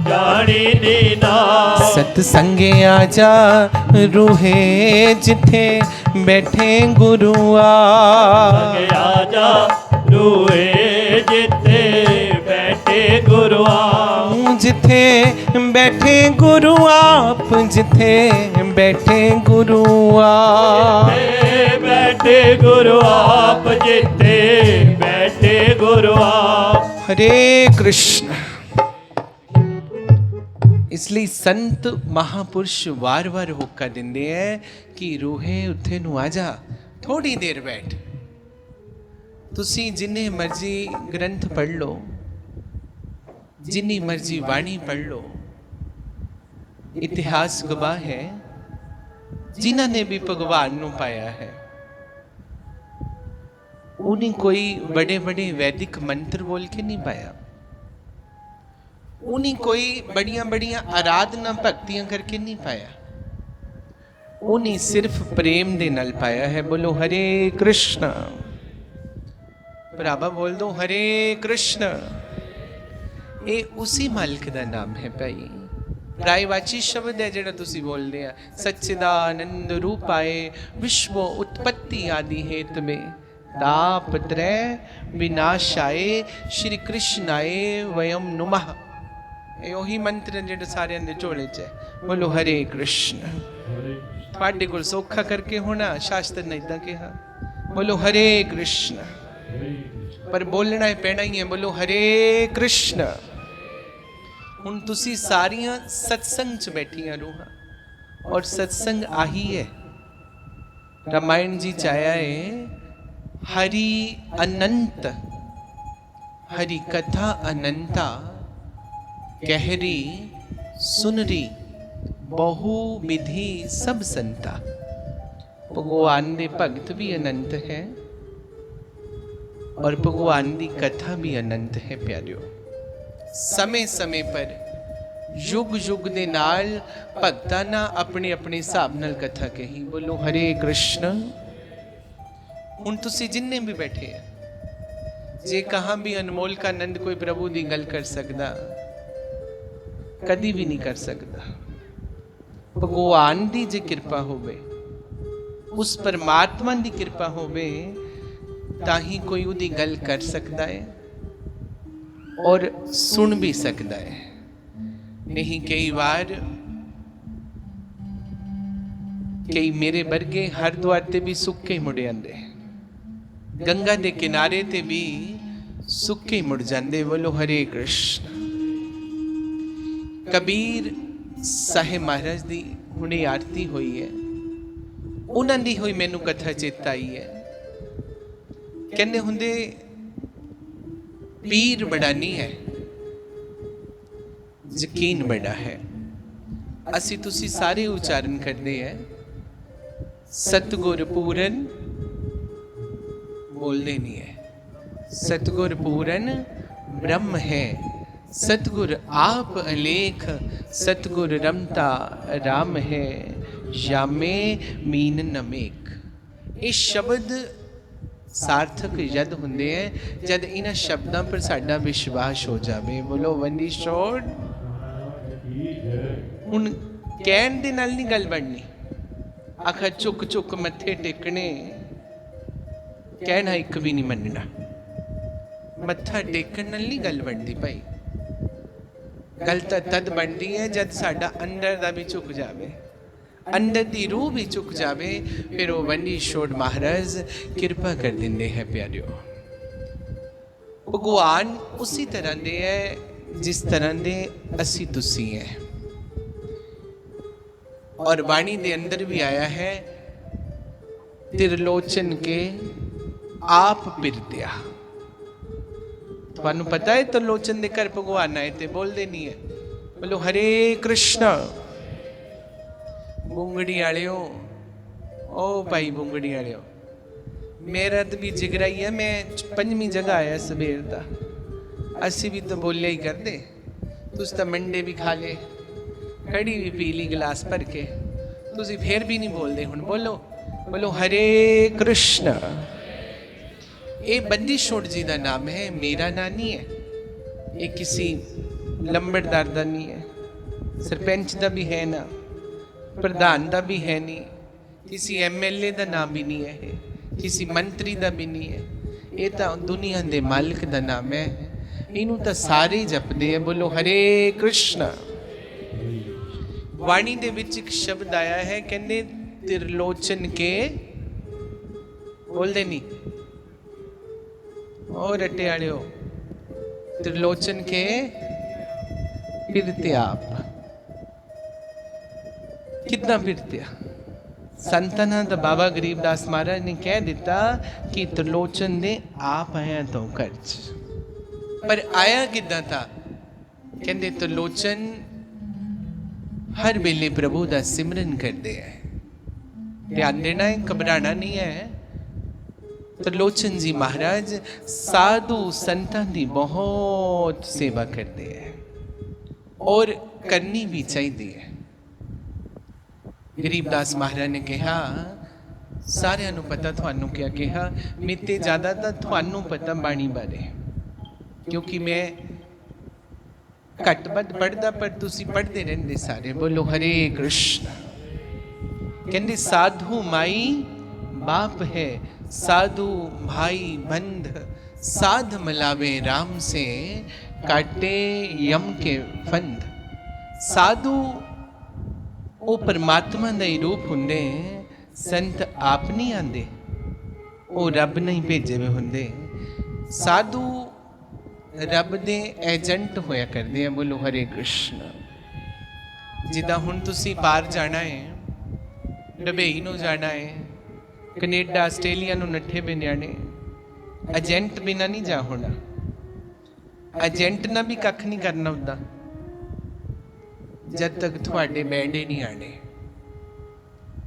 जानी नी नाल। सतसंगे आजा रूहे जिथे बैठे गुरु आप आजा रूहे जिथे बैठे गुरु आप जिथे बैठे गुरु आप जिथे बैठे गुरु आप बैठे गुरु आप जिथे बैठे गुरु आप। हरे कृष्ण। इसलिए संत महापुरुष वार वार होका दिंदे है कि रूहे उत्थे नू आजा थोड़ी देर बैठ तुसी जिन्ने मर्जी ग्रंथ पढ़ लो जिन्नी मर्जी वाणी पढ़ लो इतिहास गवाह है जिन्हों ने भी भगवान नू पाया है उन्हें कोई बड़े बड़े वैदिक मंत्र बोल के नहीं पाया उन्हीं कोई बड़ियां बड़ियां आराधना भक्तियां करके नहीं पाया, उन्हीं सिर्फ प्रेम दे नाल पाया है। बोलो हरे कृष्ण, भरावा बोल दो हरे कृष्ण। ये उसी मालिक दा नाम है भाई। रायवाची शब्द है जिहड़ा तुसी बोलदे आ, सच्चिदानंद रूपाए विश्व उत्पत्ति आदि हेत में ताप त्रय विनाशाए श्री कृष्णाए वयम नुमः। ये ओही मंत्र जिहड़ा सारियां दे झोले च है। बोलो हरे कृष्ण। तुहाडे कोल सौखा करके होना, शास्त्र ने इदां कहा बोलो हरे कृष्ण, पर बोलना है पैना ही है। बोलो हरे कृष्ण। हुण तुसी सारियां सत्संग च बैठियां रूहां, और सत्संग आही है। रामायण जी चाया है हरि अनंत, हरि कथा अनंता, कहरी सुनरी बहु विधि सब संता। भगवान दे भगत भी अनंत है और भगवान दी कथा भी अनंत है प्यारियो। समय समय पर युग युग दे नाल भगतां ना अपने अपने हिसाब नाल कथा कही। बोलो हरे कृष्ण। हुण तुसी जिन्ने भी बैठे हैं, जे कहाँ भी अनमोल का आनंद कोई प्रभु दी गल कर सकदा, कदी भी नहीं कर सकदा। भगवान दी जे कृपा होवे, उस परमात्मा दी कृपा होवे, ताही कोई उदी गल कर सकदा है और सुन भी सकदा है। नहीं कई बार कई मेरे वर्गे हरिद्वार ते भी सुक्के मुड़ आंदे, गंगा दे किनारे ते भी सुक्के मुड़ जांदे। बोलो हरे कृष्ण। कबीर साहिब महाराज दी हुणे आरती हुई है, उन्हां दी हुई मैनू कथा चेता आई है। कहंदे हुंदे पीर बड़ा नहीं है, यकीन बड़ा है। असी तुसी सारे उच्चारण करते हैं सतगुर पूरन, बोलते नहीं है। सतगुर पूरन ब्रह्म है, सतगुर आप अलेख, सतगुर रमता राम है, यामे मीन नमेक। ये शब्द सार्थक जद हुंदे हैं जद इन्हां शब्दां पर साडा विश्वास हो जावे। बोलो वंदी छोड़। हुण कहण दे नाल नहीं गल बननी, आखा चुक चुक मत्थे टेकने, कहना एक भी नहीं मनना। मत्था टेकण नाल नहीं गल बनदी भाई। गल तां तद बनदी है जद साडा अंदर दा भी झुक जावे, अंदर दी रूह भी झुक जावे, फिर वो वंडी छोड़ महाराज कृपा कर दिंदे हैं प्यारियो। भगवान उसी तरह दे है जिस तरह दे असी तुसी हैं। और वाणी दे अंदर भी आया है त्रिलोचन के आप पिरत्या। तुहानू पता है त्रिलोचन दे घर भगवान आए थे, बोलते नहीं है। बोलो हरे कृष्ण। बुंगड़ी आलियो, ओ भाई बुंगड़ी आलियो, मेरा तो भी जिगरा ही है। मैं 5वीं जगह आया सवेर का, असी भी तो बोलिया ही करते। तुस तो मंडे भी खा ले, कड़ी भी पी ली गिलास भर के, तुसी फिर भी नहीं बोलते। हुण बोलो, बोलो हरे कृष्ण। ये बंदी छोड़ जी का नाम है, मेरा नाम नहीं है। ये किसी लंबड़दार का नहीं है, सरपंच का भी है ना, प्रधान का भी है नहीं, किसी MLA का नाम भी नहीं है, किसी मंत्री का भी नहीं है। ये तो दुनिया के मालिक का नाम है। इनू तो सारे जपते हैं। बोलो हरे कृष्ण। वाणी दे विच एक शब्द आया है, कहते त्रिलोचन के, बोलते नहीं और रट्टे आले हो, त्रिलोचन के पिरत्या। आप कितना पिरत्या? संतना तो बाबा गरीबदास महाराज ने कह दिता कि त्रिलोचन दे आप आया तो खर्च, पर आया किदा था? कहते त्रिलोचन हर वेले प्रभु का सिमरन करते हैं। ध्यान देना है, घबराना नहीं है। त्रिलोचन जी महाराज साधु संतां दी बहुत सेवा करते हैं। और करनी भी चाहिए। गरीबदास महाराज ने कहा सारिਆਂ ਨੂੰ पता, ਤੁਹਾਨੂੰ क्या कहा, मेरे ज़्यादा तो ਤੁਹਾਨੂੰ पता बाणी बारे, क्योंकि मैं घट बद पढ़दा पर तुसी पढ़ते रहंदे सारे। बोलो हरे कृष्ण। कहंदे साधु माई बाप है, साधु भाई बंध, साध मिलावे राम से, काटे यम के फंद। साधु वो परमात्मा का ही रूप हुंदे, संत आप नहीं आंदे, वो रब नहीं भेजे हुए हुंदे। साधु रब दे एजेंट होया करदे हैं। बोलो हरे कृष्ण। जिदा हुण तुसी बाहर जाना है, डबई नूं जाना है, कनेडा आस्ट्रेलिया नूं नट्ठे पे न्याणे, एजेंट बिना नहीं जा होना। एजेंट ना भी कख नहीं करना हुंदा जब तक थोड़े बैंड नहीं आने।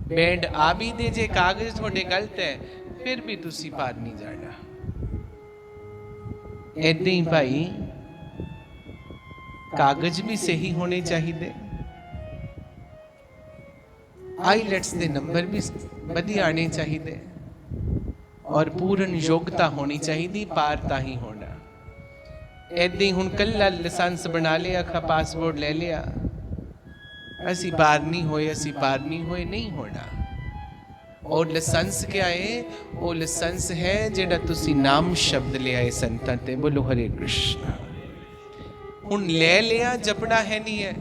बैंड आ भी दे जे कागज थोड़े गलत है, फिर भी तुसी पार नहीं जाना। ऐदां ही भाई कागज भी सही होने चाहिए, आईलैट्स के नंबर भी वधिया आने चाहिए, और पूर्ण योग्यता होनी चाहिए, पार ता ही होना। ऐदां ही हुण कल्ला लाइसेंस बना लिया, खा पासपोर्ट ले लिया, असी पार नहीं होए, असी पार नहीं होए, नहीं होना। और लाइसेंस क्या है? वो लाइसेंस है जेड़ा तुसी नाम शब्द लिया है संतां ते। बोलो हरे कृष्ण। हुण ले लिया, जपड़ा है नहीं है।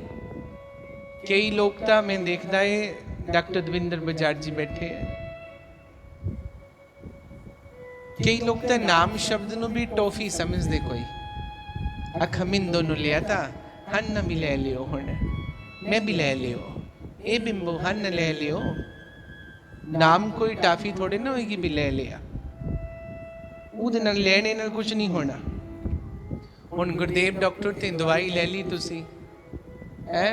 कई लोग तो मैं देखदा है, डॉक्टर दविंदर बजाज जी बैठे हैं, कई लोग तो नाम शब्द नूं भी टॉफी समझदे। कोई अखमिंदो नूं लिया था, हन भी ले लियो, हुण मैं भी ले लियो, ए बिंबो हन ले लियो। नाम कोई टाफी थोड़े ना होगी भी ले लिया, उहदे नाल लेने नाल कुछ नहीं होना। हुण गुरदेव डॉक्टर ते दवाई ले ली तुसी, है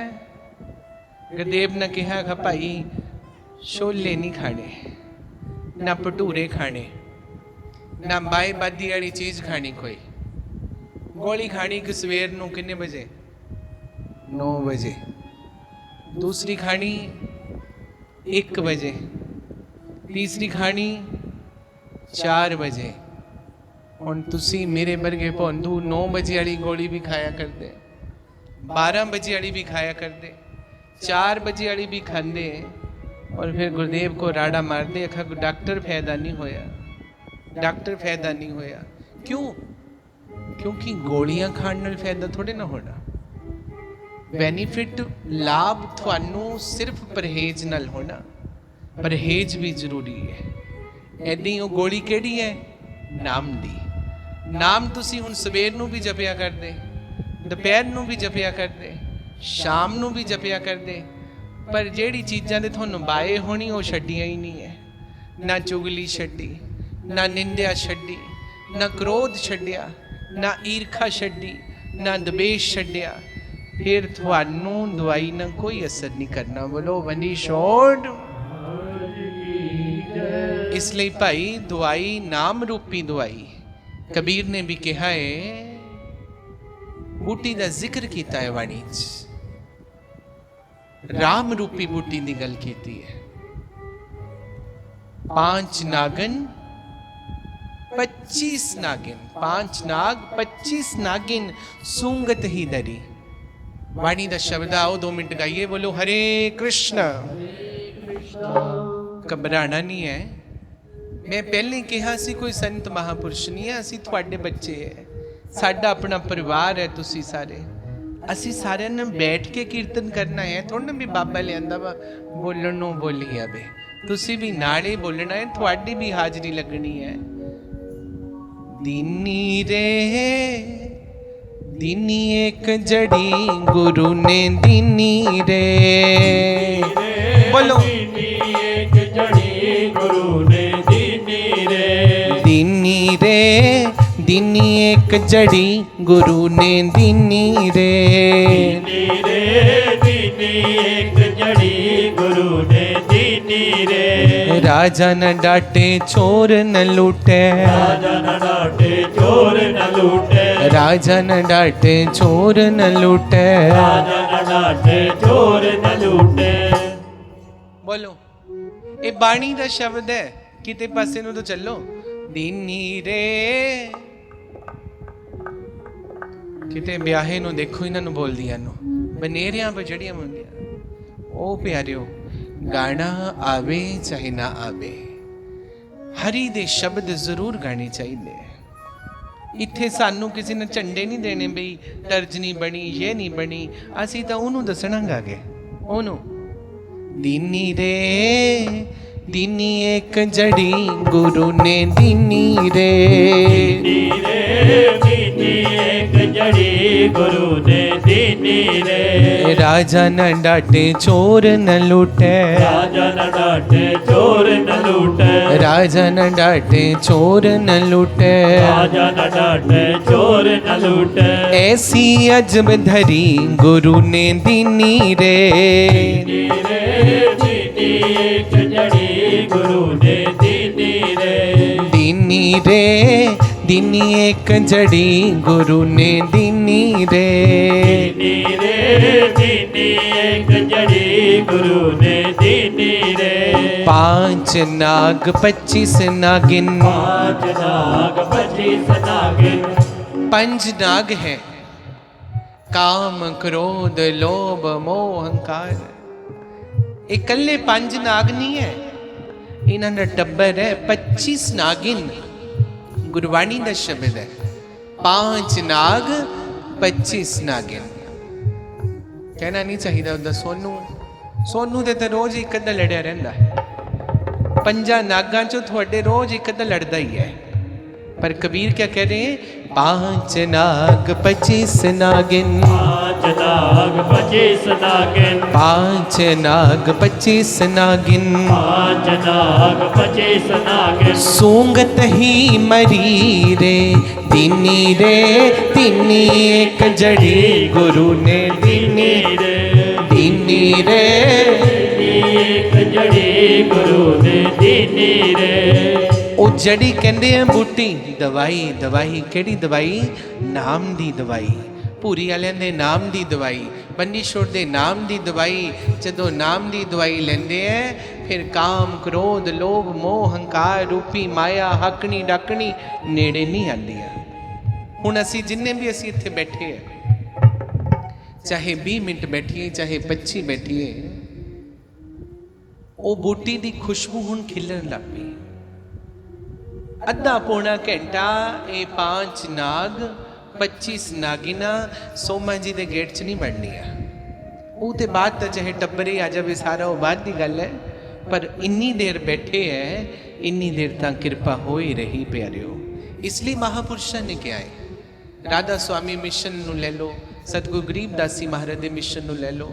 गुरदेव ने कहा कि भाई छोले नहीं खाने, ना भटूरे खाने, ना बाए बादी वाली चीज़ खानी, कोई गोली खानी कि सवेर नूं कितने बजे? 9 बजे, दूसरी खानी 1 बजे, तीसरी खानी 4 बजे। हुण तुसी मेरे वर्गे भोंदू 9 बजे वाली गोली भी खाया करते, 12 बजे वाली भी खाया करते, 4 बजे वाली भी खाते, और फिर गुरदेव को राड़ा मारते, आखा डॉक्टर फायदा नहीं होया, डॉक्टर फायदा नहीं होया। क्यों? क्योंकि गोलियां खाने नाल फायदा थोड़े ना होना। बेनीफिट लाभ थानू सिर्फ परहेज नाल होना, परहेज भी जरूरी है। ऐदी वो गोली केड़ी है? नाम दी। नाम तुसी हुण सवेर नूं भी जपिया कर दे, दोपहर नूं भी जपिया कर दे, शाम नूं भी जपिया कर दे, पर जेड़ी चीज़ां दे तुहानू बाए होनी वो छड्डियां ही नहीं है। ना चुगली छड्डी, ना निंदिया छड्डी, ना क्रोध छड्डिया, ना ईर्खा छड्डी, ना द्वेष छड्डिया, फिर थानू दवाई ना कोई असर नहीं करना। बोलो वनी छोड़। इसलिए भाई दवाई नाम रूपी दवाई, कबीर ने भी कहा है, बूटी का जिक्र किया है वाणी च, राम रूपी बूटी की गल की है। 5 नागन 25 नागिन, 5 नाग 25 नागिन, सूंगत ही दरी। वाणी का शब्द आओ 2 मिनट गाइए। बोलो हरे कृष्ण। घबराना नहीं है। मैं पहले कहा सी कोई संत महापुरुष नहीं है, असी तुहाडे बच्चे है, साडा अपना परिवार है, तुसी सारे, असी सारे ने बैठ के कीर्तन करना है। थोड़ा ना भी बाबा लियांदा वा बोलण नूं बोली आवे, तुसी भी नाले बोलना है, तुहाडी भी हाजरी लगनी है। दीनी रे दीनी एक जड़ी गुरु ने दीनी रे, बोलो दीनी एक जड़ी गुरु ने दीनी रे, दीनी रे दीनी एक जड़ी गुरु ने दीनी रे, दीनी रे दीनी एक जड़ी गुरु ने दीनी रे। राजा न डांटे चोर न लूटे, राजा न डांटे चोर न लूटे, राजा न डांटे चोर न लूटे। राजा न डांटे चोर न लूटे। बोलो ये बाणी का शब्द है, किते पासे नु तो चलो। दीनी रे किते ब्याहे नु देखो इन्हां नु बोल दिया नु बनेरियां बजड़ियां मुंदियां। ओ प्यारियो गाना आवे चाहे ना आवे, हरी दे शब्द जरूर गाने चाहिए। इत्थे सानू किसी ने झंडे नहीं देने बई तर्ज नहीं बनी ये नहीं बनी, असी तो उन्होंने दसना गा गए ओनू। दीनी रे दीनी एक जड़ी गुरु ने दीनी रे। दीनी रे दीनी एक जड़ी गुरु ने दीनी रे। राजा न डांटे चोर न लूटे। राजा न डांटे चोर न लूटे। राजा न डांटे चोर न लूटे। राजा न डांटे चोर न लूटे। ऐसी अजब धरी गुरु ने दीनी रे। दीनी रे दीनी एक जड़ी गुरु ने दीनी रे। दीनी रे दीनी एक जड़ी गुरु ने दीनी रे। दीनी रे दीनी एक जड़ी गुरु ने दीनी रे। 5 नाग 25 नागिन। 5 नाग 25 नागिन। 5 नाग है, काम क्रोध लोभ मोह अहंकार। इकल्ले 5 नाग नहीं है, इन्हां दा टब्बर है 25 नागिन। गुरबाणी का शब्द है 5 नाग 25 नागिन। कहना नहीं चाहिए उदा सोनू सोनू दे तो रोज एक अद्धा लड़िया रहिंदा है। 5 नागां चों थोड़े रोज एक अद्धा लड़दा ही है। पर कबीर क्या कह रहे हैं? 5 नाग 25 नागिन। 5 नाग 25 नागिन। 5 नाग 25 नागिन। 5 नाग 25 नागिन। सूंगत ही मरी रे दीनी रे। दीनी एक जड़ी गुरु ने दीनी रे। दीनी रे। एक जड़ी गुरु ने दीनी रे। ਉਹ ਜੜੀ ਕਹਿੰਦੇ ਆ ਬੂਟੀ ਦਵਾਈ। ਦਵਾਈ ਕਿਹੜੀ ਦਵਾਈ? ਨਾਮ ਦੀ ਦਵਾਈ। ਭੂਰੀ ਵਾਲਿਆਂ ਦੇ ਨਾਮ ਦੀ ਦਵਾਈ, ਬੰਨੀ ਛੋੜ ਦੇ ਨਾਮ ਦੀ ਦਵਾਈ। ਜਦੋਂ ਨਾਮ ਦੀ ਦਵਾਈ ਲੈਂਦੇ ਐ ਫਿਰ ਕਾਮ ਕ੍ਰੋਧ ਲੋਭ ਮੋਹ ਹੰਕਾਰ ਰੂਪੀ ਮਾਇਆ ਹੱਕਣੀ ਡਾਕਣੀ ਨੇੜੇ ਨਹੀਂ ਆਉਂਦੀਆਂ। ਹੁਣ ਅਸੀਂ ਜਿੰਨੇ ਵੀ ਅਸੀਂ ਇੱਥੇ ਬੈਠੇ ਆ, ਚਾਹੇ 20 ਮਿੰਟ ਬੈਠੀਏ ਚਾਹੇ 25 ਬੈਠੀਏ, ਉਹ ਬੂਟੀ ਦੀ ਖੁਸ਼ਬੂ ਹੁਣ ਖਿਲਣ ਲੱਗ ਪਈ। अद्धा पौना घंटा ये 5 नाग 25 नागिना सोमा जी के गेट च नहीं बढ़निया। वो तो बाद तो चाहे टब्बरे आ जाए सारा वो बाद की गल है, पर इन्नी देर बैठे है इन्नी देर तक कृपा हो ही रही प्यारियो। इसलिए महापुरुषों ने क्या है, राधा स्वामी मिशन नू ले लो, सतगुरु गरीबदासी महाराज के मिशन नू ले लो।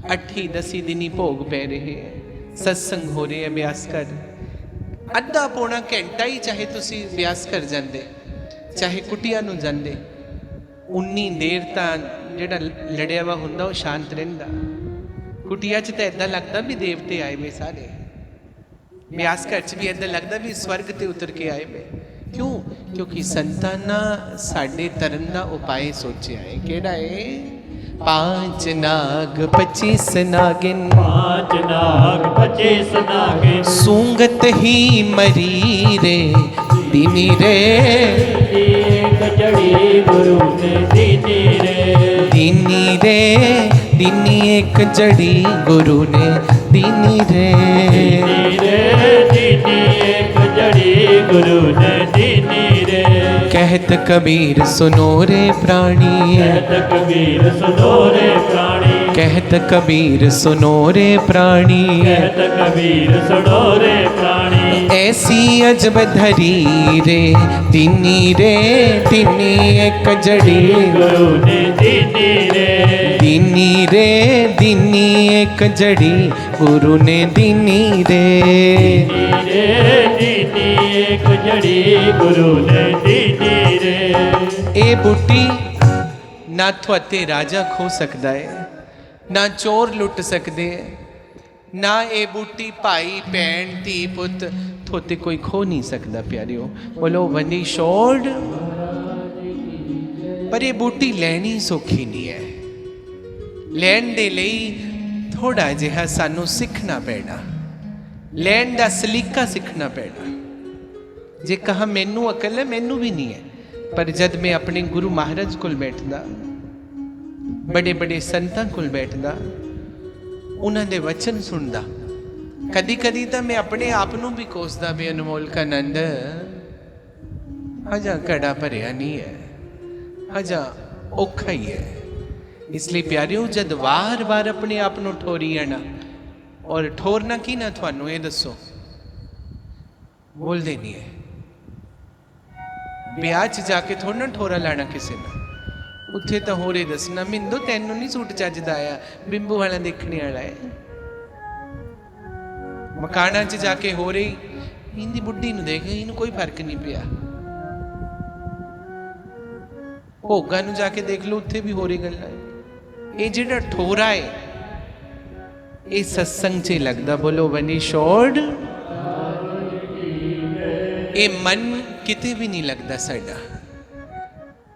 8-10 दिन भोग पै रहे हैं, सत्संग हो रहे हैं, अभ्यास कर ਅੱਧਾ ਪੌਣਾ ਘੰਟਾ ਹੀ ਚਾਹੇ ਤੁਸੀਂ ਅਭਿਆਸ ਕਰ ਜਾਂਦੇ, ਚਾਹੇ ਕੁਟੀਆਂ ਨੂੰ ਜਾਂਦੇ, ਉਨੀ ਦੇਰ ਤਾਂ ਜਿਹੜਾ ਲੜਿਆ ਵਾ ਹੁੰਦਾ ਉਹ ਸ਼ਾਂਤ ਰਹਿੰਦਾ। ਕੁਟੀਆਂ 'ਚ ਤਾਂ ਇੱਦਾਂ ਲੱਗਦਾ ਵੀ ਦੇਵਤੇ ਆਏ ਵੇ ਸਾਰੇ, ਅਭਿਆਸ ਘਰ 'ਚ ਵੀ ਇੱਦਾਂ ਲੱਗਦਾ ਵੀ ਸਵਰਗ ਤੇ ਉਤਰ ਕੇ ਆਏ ਵੇ। ਕਿਉਂ? ਕਿਉਂਕਿ ਸੰਤਾਂ ਨੇ ਸਾਡੇ ਤਰਨ ਦਾ ਉਪਾਅ ਸੋਚਿਆ ਹੈ। ਕਿਹੜਾ ਹੈ? 5 नाग 25 नागिन। 5 नाग 25 नागिन। सूंगत ही मरी रे दीनी रे। एक जड़ी गुरु ने दीनी रे। दीनी रे दीनी एक जड़ी गुरु ने दीनी रे। दीनी रे दीनी एक जड़ी गुरु ने दीनी रे। कहत कबीर सुनो रे प्राणी। कहत कबीर सुनो रे प्राणी। कहत कबीर सुनो रे प्राणी। कहत कबीर सुनो रे प्राणी। ऐसी अजब धरी रे दीनी रे। दीनी एक जड़ी गुरु ने दीनी रे। दीनी रे दीनी एक जड़ी गुरु ने दीनी रे। दीनी रे दीनी एक जड़ी गुरु ने दीनी रे। ਇਹ ਬੂਟੀ ਨਾ ਤੁਹਾਤੇ ਰਾਜਾ ਖੋ ਸਕਦਾ ਹੈ, ਨਾ ਚੋਰ ਲੁੱਟ ਸਕਦੇ ਹੈ, ਨਾ ਇਹ ਬੂਟੀ ਭਾਈ ਭੈਣ ਧੀ ਪੁੱਤ ਤੁਹਾਤੇ ਕੋਈ ਖੋ ਨਹੀਂ ਸਕਦਾ ਪਿਆਰਿਓ। ਬੋਲੋ ਵੰਡੀ ਛੋੜ। पर ये बूटी लैनी सौखी नहीं है। लैण दे लई थोड़ा जिहा सानू सीखना पैना, लैण दा सलीका सीखना पैना। जे कहा मैनू अकल है, मैनू भी नहीं है, पर जद मैं अपने गुरु महाराज कोल बैठदा, बड़े बड़े संतां कोल बैठदा, उन्हां दे वचन सुनदा, कदी कदी तो मैं अपने आप नू भी कोसदा भी अनमोल का नंद हजा घड़ा भरिया नहीं है, हजा औखा ही है। इसलिए प्यारियों, जद वार वार अपने आप नू ठोरी आना, और ठोरना की ना थानू ये दसो, बोलते नहीं है। ब्याह च जाके थोड़ा ना ठोरा लाना किसी ने, उत्थे तो होरे दसना मिंदो तैनू नहीं सूट चजदा आया, बिंबू वाला देखने वाला है। मकाना च जाके हो रही इंदी बुढ़ी नू देख, इन कोई फर्क नहीं पिया। भोगा नू जाके देख लो, उत्थे भी हो रही गल्लां। ये जिहड़ा ठोरा है, ये सत्संग च लगदा। बोलो वनी छोड़, ये मन किते भी नहीं लगता साडा।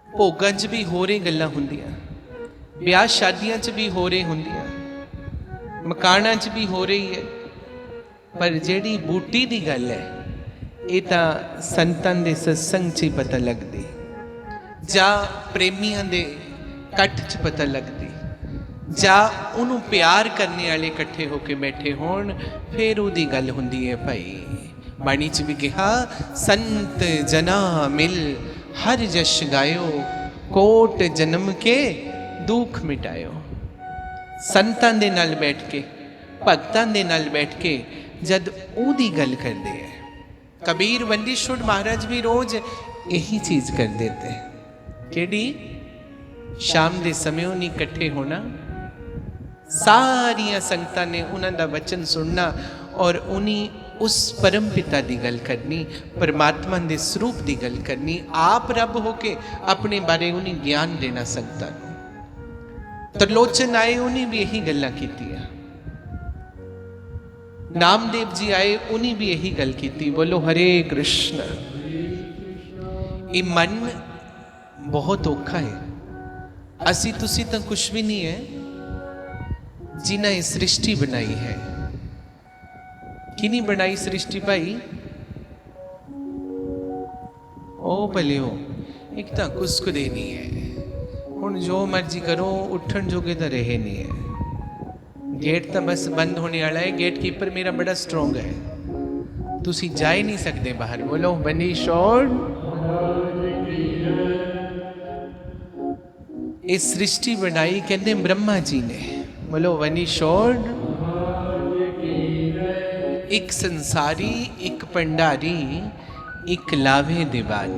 भोगां च भी हो रही गल्लां हुंदियां, ब्याह शादियां च भी हो रही हुंदियां, मकाना च भी हो रही है, पर जेड़ी बूटी दी गल है, ये तां संतां दे सत्संग च ही पता लगदी, जा प्रेमियां दे कट्ठ च पता लगदी, जा उन्होंने प्यार करने वाले इकट्ठे होके बैठे होण, फिर उहदी गल हुंदी है। भाई बाणी च भी कहा, संत जना मिल हर जश गायो, कोट जन्म के दुख मिटायो। संतां दे नाल बैठ के, भगतां दे नाल बैठ के जद उहदी गल करदे है। कबीर बंदी छोड़ महाराज भी रोज यही चीज कर देते। केड़ी? शाम दे समय उन्हीं इकट्ठे होना, सारिया संगतां ने उन्हां दा वचन सुनना, और उन्हीं उस परम पिता की गल करनी, परमात्मा के स्वरूप की गल करनी, आप रब होके अपने बारे उन्हें ज्ञान देना सकता। त्रिलोचन आए, उन्हें भी यही गल्लां कीतियां। नामदेव जी आए, उन्हें भी यही गल की। बोलो हरे कृष्ण। ये मन बहुत औखा है। असी तुसी तो कुछ भी नहीं है, जिन्हें ये सृष्टि बनाई है। किनी बनाई सृष्टि भाई? ओ भलियो, एक तो कुछ को देनी है। हुण जो मर्जी करो, उठन जोगे तो रहे नहीं है। गेट तो बस बंद होने वाला है। गेट कीपर मेरा बड़ा स्ट्रोंग है, तुसी जा ही नहीं सकते बाहर। बोलो बनी छोड़। इस सृष्टि बनाई कहते ब्रह्मा जी ने। बोलो वनी छोड़। एक संसारी, एक भंडारी, एक लावे दीवान।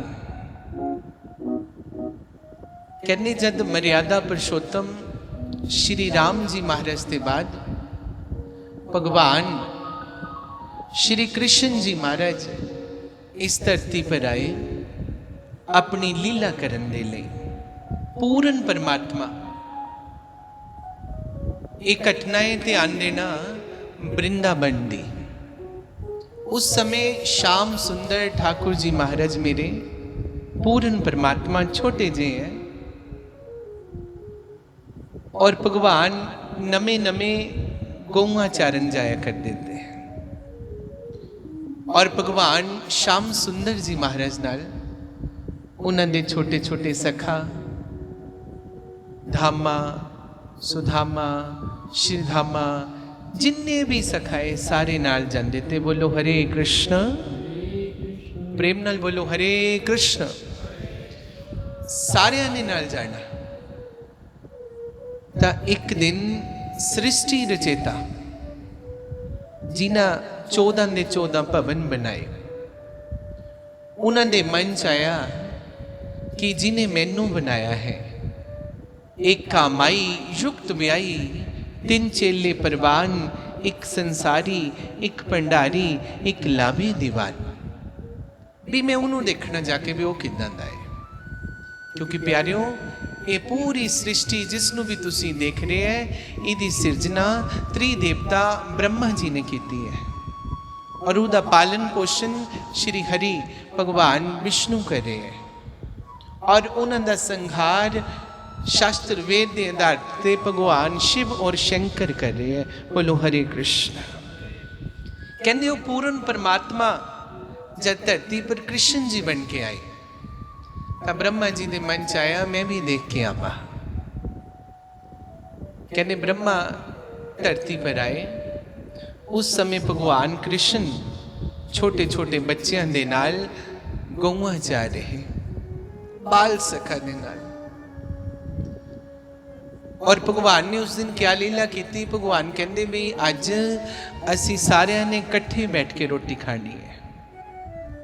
कहने जद मर्यादा पुरुषोत्तम श्री राम जी महाराज के बाद भगवान श्री कृष्ण जी महाराज इस धरती पर आए अपनी लीला करन दे लई। पूर्ण परमात्मा। एक घटनाएं ध्यान देना वृंदावन दी। उस समय श्याम सुंदर ठाकुर जी महाराज मेरे पूर्ण परमात्मा छोटे जे हैं, और भगवान नमे नमे गौआ चारन जाया कर देते हैं। और भगवान श्याम सुंदर जी महाराज नाल उन्होंने छोटे छोटे सखा धामा, सुधामा, श्रीधामा, जिन्ने भी सखाए सारे नाल जाते थे। बोलो हरे कृष्ण। प्रेम नाल बोलो हरे कृष्ण। सारे ने नाल जाना। ता एक दिन सृष्टि रचेता जिन्हां 14 दे 14 भवन बनाए, उन्होंने मन च आया कि जिन्हें मैनू बनाया है, एक कामाई युक्त ब्याई, 3 चेले परवान, एक संसारी, एक भंडारी, एक लाभी दीवान, भी मैं उन्होंने देखना जाके भी वो किदां दा है। क्योंकि प्यारियों, ये पूरी सृष्टि जिसनों भी तुसी देख रहे हैं, इसकी सिरजना त्रिदेवता ब्रह्मा जी ने की है, और उसका पालन पोषण श्री हरि भगवान विष्णु कर रहे हैं। और उन्हों का संहार शास्त्र वेद के आधार पर भगवान शिव और शंकर कर रहे हैं। बोलो हरे कृष्ण। कहते हो पूर्ण परमात्मा जब धरती पर कृष्ण जी बन के आए तो ब्रह्मा जी के मन च आया मैं भी देख के आवा। कहने ब्रह्मा धरती पर आए, उस समय भगवान कृष्ण छोटे छोटे बच्चों के नाल गौवां जा रहे बाल सखा दे नाल। और भगवान ने उस दिन क्या लीला की? भगवान कहते भी अज असी सारे ने इकट्ठे बैठ के रोटी खानी है।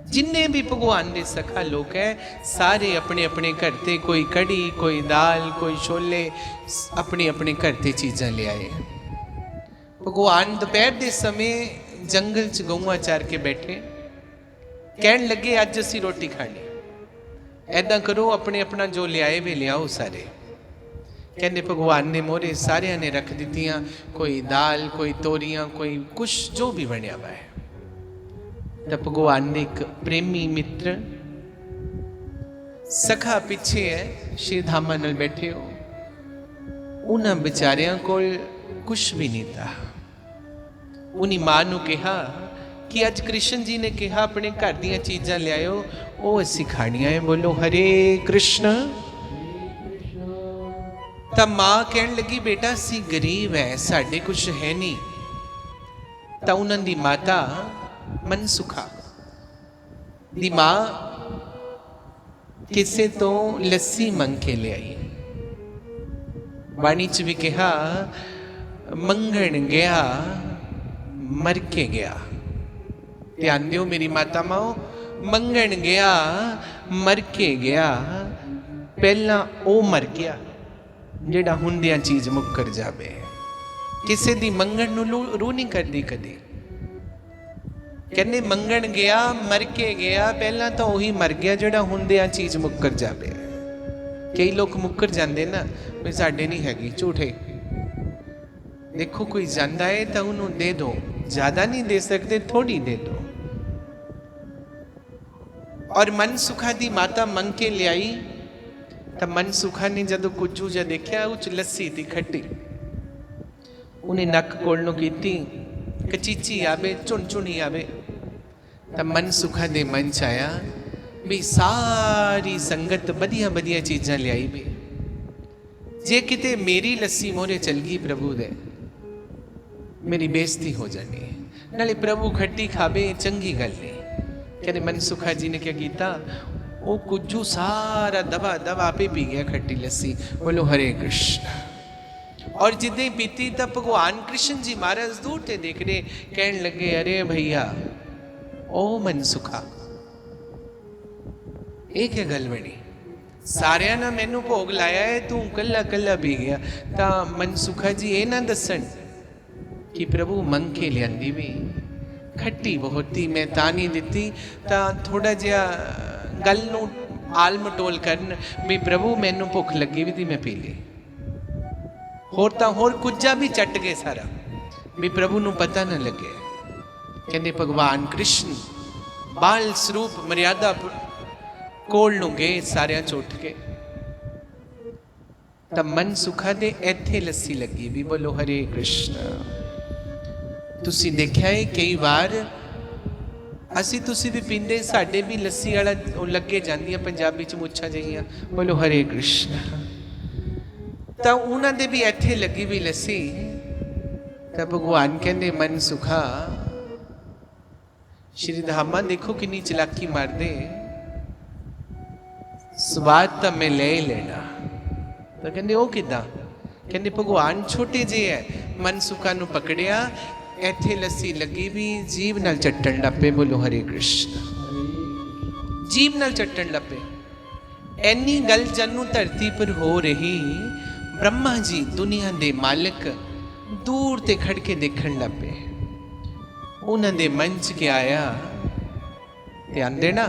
जिन्ने भी भगवान के सखा लोग है सारे अपने अपने घर से कोई कड़ी, कोई दाल, कोई छोले, अपने अपने घर से चीज़ां ले आए। भगवान दोपहर के समय जंगल च गौवां चार के बैठे, कहन लगे अज असी रोटी खानी। ऐदा करो अपने अपना जो ले आए वे ले आओ सारे। कहने भगवान ने मोरे सारिया ने रख दित्तियां, कोई दाल, कोई तोरियां, कोई कुछ जो भी बनया हुआ है। तब भगवान ने एक प्रेमी मित्र सखा पीछे है श्री धामा नाल बैठे हो, उन्होंने बेचारियां को कुछ भी नहीं था। उन्हीं मां नूं कहा कि अज कृष्ण जी ने कहा अपने घर दीयां चीज़ां ले आयो, वो असी खाणियां है। बोलो हरे कृष्ण। तब मां कहन लगी बेटा असी गरीब है, साडे कुछ है नहीं। तो उन्हों की माता मनसुखा दी मां किसे तो लस्सी मंग के ले आई। बाणी च भी कहा मंगण गया मर के गया। ध्यान दियो मेरी माता माओ, मंगण गया मर के गया। पहला ओ मर गया जेड़ा हुंदियां चीज मुक्कर जावे। किसे दी मंगण नूं रूह नहीं करदी कदी। कहने मंगण गया मर के गया, पहला तो वही मर गया जेड़ा हुंदियां चीज मुक्कर जावे। कई लोग मुक्कर जाते ना भी साडे नहीं हैगी, झूठे। देखो कोई जाता है तो उन्होंने दे दो, ज्यादा नहीं दे सकते थोड़ी दे दो। और मनसुखा दी माता मंग के ले आई। तब मनसुखा ने जदों कुजू जा देखा उच लस्सी थी खट्टी, उन्हें नक कोलनों की कचीची आवे, चुन चुनी आवे। तब मनसुखा दे मन च आया भी सारी संगत बदिया बदिया चीज़ां ले आई भी, जे किते मेरी लस्सी मोरे चल गई प्रभु दे मेरी बेइज्जती हो जानी है। नाले प्रभु खट्टी खावे चंगी गल नहीं। कहने मनसुखा जी ने क्या किया, वो कुजू सारा दबा दबा पे पी गया खट्टी लस्सी। बोलो हरे कृष्ण। और जिदे पीती तब भगवान कृष्ण जी महाराज दूर थे देख रहे, कहन लगे अरे भैया ओ मनसुखा एक है गल बनी, सारिया ना मैनू भोग लाया है, तू कला कला पी गया। तो मनसुखा जी ये ना दसन कि प्रभु मंग के लियांदी भी खट्टी बहुत थी, मैं ता नहीं दिती। तो थोड़ा जिहा गल नूं आल मटोल करन भी प्रभु मैनू भुख लगी भी थी मैं पी ली। होर तां होर कुजा भी चट गए सारा भी प्रभु नूं पता न लगे। कहते भगवान कृष्ण बाल स्वरूप मर्यादा कोल नूं गए सारिया चोट के। तब मनसुखा दे इत्थे लस्सी लगी भी। बोलो हरे कृष्ण। तुसी देखिया है कई बार असी तुसी भी पींदे, साडे भी लस्सी वाला लगे जांदियां पंजाबी च मुच्छां जहियां। बोलो हरे कृष्ण। तो उन्होंने भी इत्थे लगी भी लस्सी। तो भगवान कहते मनसुखा श्री धामा देखो कितनी चलाकी मार दे, स्वाद तो मैं ले ही लेना। तो कहते वो किदा? कहते भगवान छोटे जे है, मनसुखा नूं पकड़िया इत्थे लस्सी लगी भी जीव नाल चट्टन लपे। बोलो हरे कृष्ण। जीव नाल चट्टन लपे। ऐनी गल जन्नू धरती पर हो रही, ब्रह्मा जी दुनिया दे मालिक दूर ते खड़ के देखण लपे। उन्होंने मन च के आया, ध्यान देना,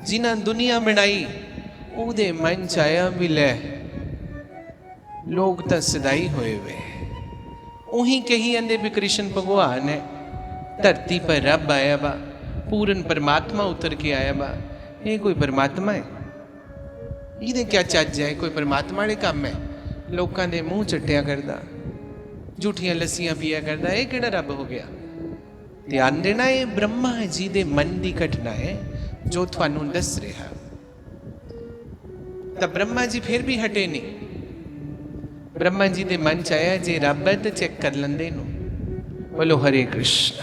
जिन्हां दुनिया बनाई उहदे मन च आया भी ले लोग तो सदाई होए वे। उही कही आंदे भी कृष्ण भगवान है, धरती पर रब आया बा, पूर्ण परमात्मा उतर के आया बा। ये कोई परमात्मा है? ਇਹਦੇ क्या ਚੱਜ है? कोई परमात्मा वाले काम है? लोगों के मूँह चट्टिया करता, झूठियां लस्सियां पिया करता, ये किहड़ा रब हो गया? ध्यान देना, ये ब्रह्मा जी दे मन की घटना है जो थानू दस रहा। तो ब्रह्मा जी फिर भी हटे नहीं। ब्रह्मा जी दे मन च आया जे रब है तो चेक कर लेंदे इनू। बोलो हरे कृष्ण।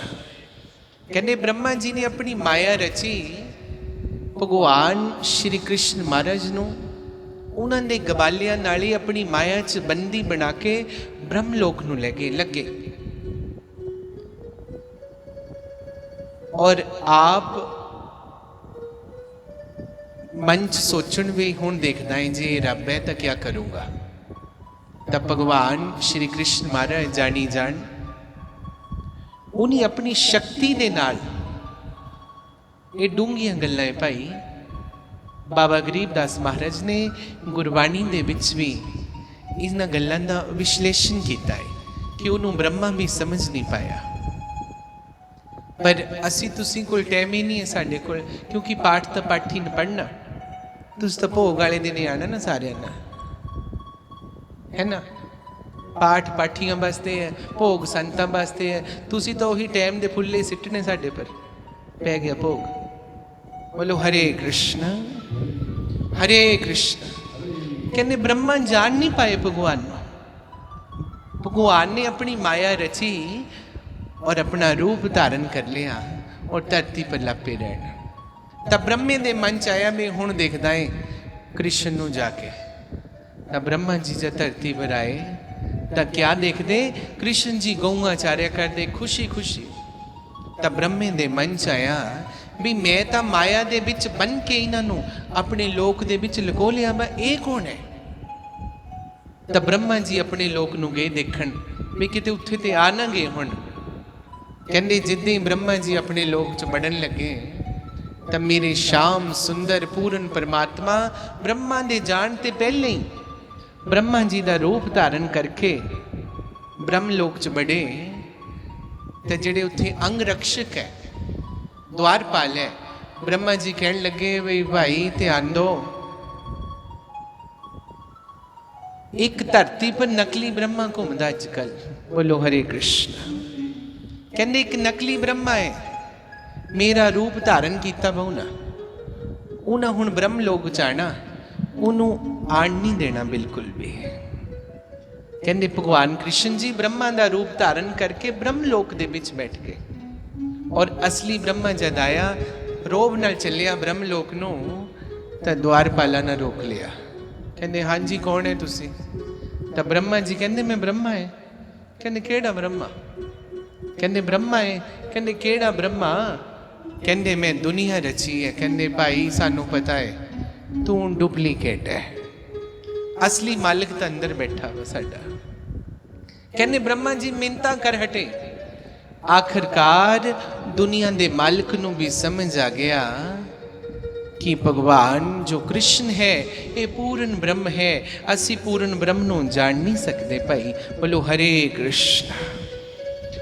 कहने ब्रह्मा जी ने अपनी माया रची भगवान श्री कृष्ण महाराज नू उन्होंने गवालिया नाल ही अपनी माया च बंदी बना के ब्रह्मलोक नू लगे लगे। और आप मंच सोचण भी हुण देखदा है जे रब है तो क्या करूँगा। तब भगवान श्री कृष्ण महाराज जानी जान उन्हें अपनी शक्ति दे नाल ये डूंघियां गल्लां भाई बाबा गरीबदास महाराज ने गुरबाणी दे विच भी इन्हां गल्लां दा विश्लेषण किया है कि उन्होंने ब्रह्मा भी समझ नहीं पाया। पर असी तुसी कोल टाइम ही नहीं है साडे कोल, क्योंकि पाठ तो पाठी न पढ़ना। तुस तो भोग वाले दिन ही आना ना सारे ना, है ना। पाठ पाठियां वास्ते है, भोग संतां वास्ते है। तुसी तो वही टाइम दे फुल्ले सिटने साडे पर पै गया भोग। बोलो हरे कृष्ण हरे कृष्ण। कहने ब्रह्मा जान नहीं पाए भगवान। भगवान ने अपनी माया रची और अपना रूप धारण कर लिया और धरती पर लापे रहना। तब ब्रह्मे दे मन च आया मैं हुण देखदा है कृष्ण नू जाके। तब ब्रह्मा जी जब धरती पर आए तब क्या देखते? कृष्ण जी गऊआं चार्या करते खुशी खुशी। तब ब्रह्मे दे मन च आया भी मैं तो माया दे विच बन के इन्हों अपने लोक दे विच लको लिया वा, ये कौन है? तब ब्रह्मा जी अपने लोक नू गए देखण भी किते उत्थे ते आ ना गए हुण। कहंदे जिद्दां ही ब्रह्मा जी अपने लोक च बढ़न लगे तब मेरे श्याम सुंदर पूर्ण परमात्मा ब्रह्मा दे जान ते पहले ही ब्रह्मा जी का रूप धारण करके ब्रह्मलोक च बड़े। तो जेड़े उत्थे अंग रक्षक है, द्वारपाल है, ब्रह्मा जी कहन लगे भाई भाई ध्यान दो, एक धरती पर नकली ब्रह्मा घूमदा अजकल। बोलो हरे कृष्ण। कहंदे एक नकली ब्रह्मा है, मेरा रूप धारण किया बहु ना, उन्हें हुण ब्रह्मलोक च आना, उन्होंने आण नहीं देना बिल्कुल भी। कहंदे भगवान कृष्ण जी ब्रह्मा का रूप धारण करके ब्रह्मलोक दे विच बैठ गए। और असली ब्रह्मा जद आया रोब नाल चलिया ब्रह्मलोक नू तो द्वारपाला ने रोक लिया। कहंदे हाँ जी कौन है तुसी? तो ब्रह्मा जी कहंदे मैं ब्रह्मा है। कहंदे केड़ा ब्रह्मा? कहंदे ब्रह्मा है। कहंदे केड़ा ब्रह्मा? कहंदे मैं दुनिया रची है। कहंदे भाई सानू पता है तू डुप्लीकेट है, असली मालिक तो अंदर बैठा वा साडा। कहने ब्रह्मा जी मिन्नता कर हटे। आखिरकार दुनिया दे मालिक नू भी समझ आ गया कि भगवान जो कृष्ण है ये पूर्ण ब्रह्म है, असी पूर्ण ब्रह्म नू जान नहीं सकते भाई। बोलो हरे कृष्ण।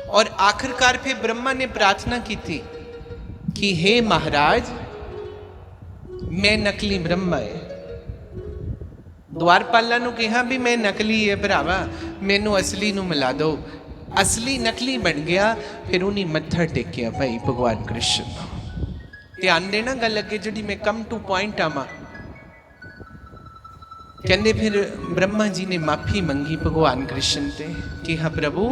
और आखिरकार फिर ब्रह्मा ने प्रार्थना की थी कि हे महाराज मैं नकली ब्रह्मा है। द्वारपाला नू कहा भी मैं नकली है भरावा, मैनू असली नू मिला दो। असली नकली बन गया। फिर उन्हें मत्था टेकिया भाई भगवान कृष्ण। ध्यान देना गल अगे जी मैं कम टू पॉइंट आवा। कहते फिर ब्रह्मा जी ने माफी मंगी भगवान कृष्ण से कि हाँ प्रभु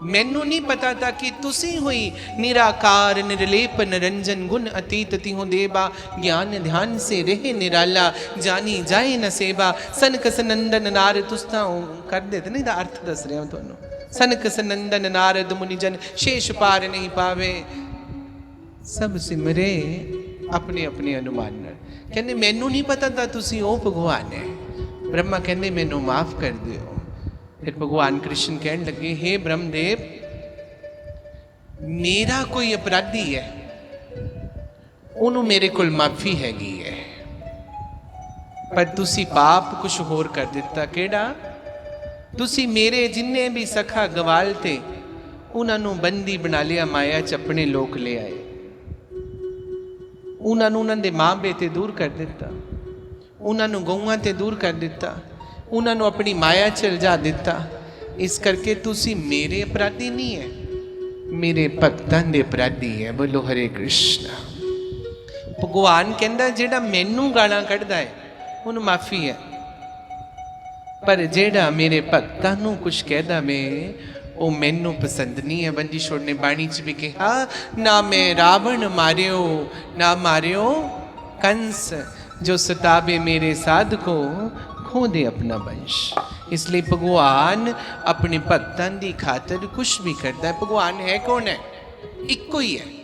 मैनू नहीं पता था कि तुसी हुई निराकार निर्लेप निरंजन गुण अतीत तिहो देवा, ज्ञान ध्यान से रहे निराला, जानी जाए न सेवा। सनक सनंदन नार तुस्ता कर देते नहीं अर्थ दस रहा हूँ तुहानू। सनक सनंदन नारद मुनिजन शेष पार नहीं पावे, सब सिमरे अपने अपने अनुमान। कहने मैनू नहीं पता था तुसी ओ भगवान है। ब्रह्मा कहने मैनू माफ कर दियो। फिर भगवान कृष्ण कहने लगे हे ब्रह्मदेव मेरा कोई अपराधी है, उन्होंने मेरे को माफी हैगी है, पर तुसी पाप कुछ होर कर दिता। केड़ा? तुसी मेरे जिन्ने भी सखा गवाल थे उन्होंने बंदी बना लिया, माया च अपने लोक ले आए, उन्होंने उन्होंने मां बेटे दूर कर दिता। उन्होंने गऊआं ते दूर कर दिता, उन्होंने अपनी माया च उलझा दिता। इस करके तुसी मेरे अपराधी नहीं है, मेरे भगतां दे अपराधी है। बोलो हरे कृष्ण। भगवान कहता जेड़ा मैनू गालां कढ़दा है उन्हें माफ़ी है, पर जेड़ा मेरे भगतां नू कुछ कहदा मैं वो मैनू पसंद नहीं है। बंदी छोड़ ने बाणी च भी कहा, ना मैं रावण मारियो ना मारियो कंस, जो सतावे मेरे साध को खो दे अपना वंश। इसलिए भगवान अपने भगतां दी खातर कुछ भी करता है। भगवान है कौन है? इको ही है,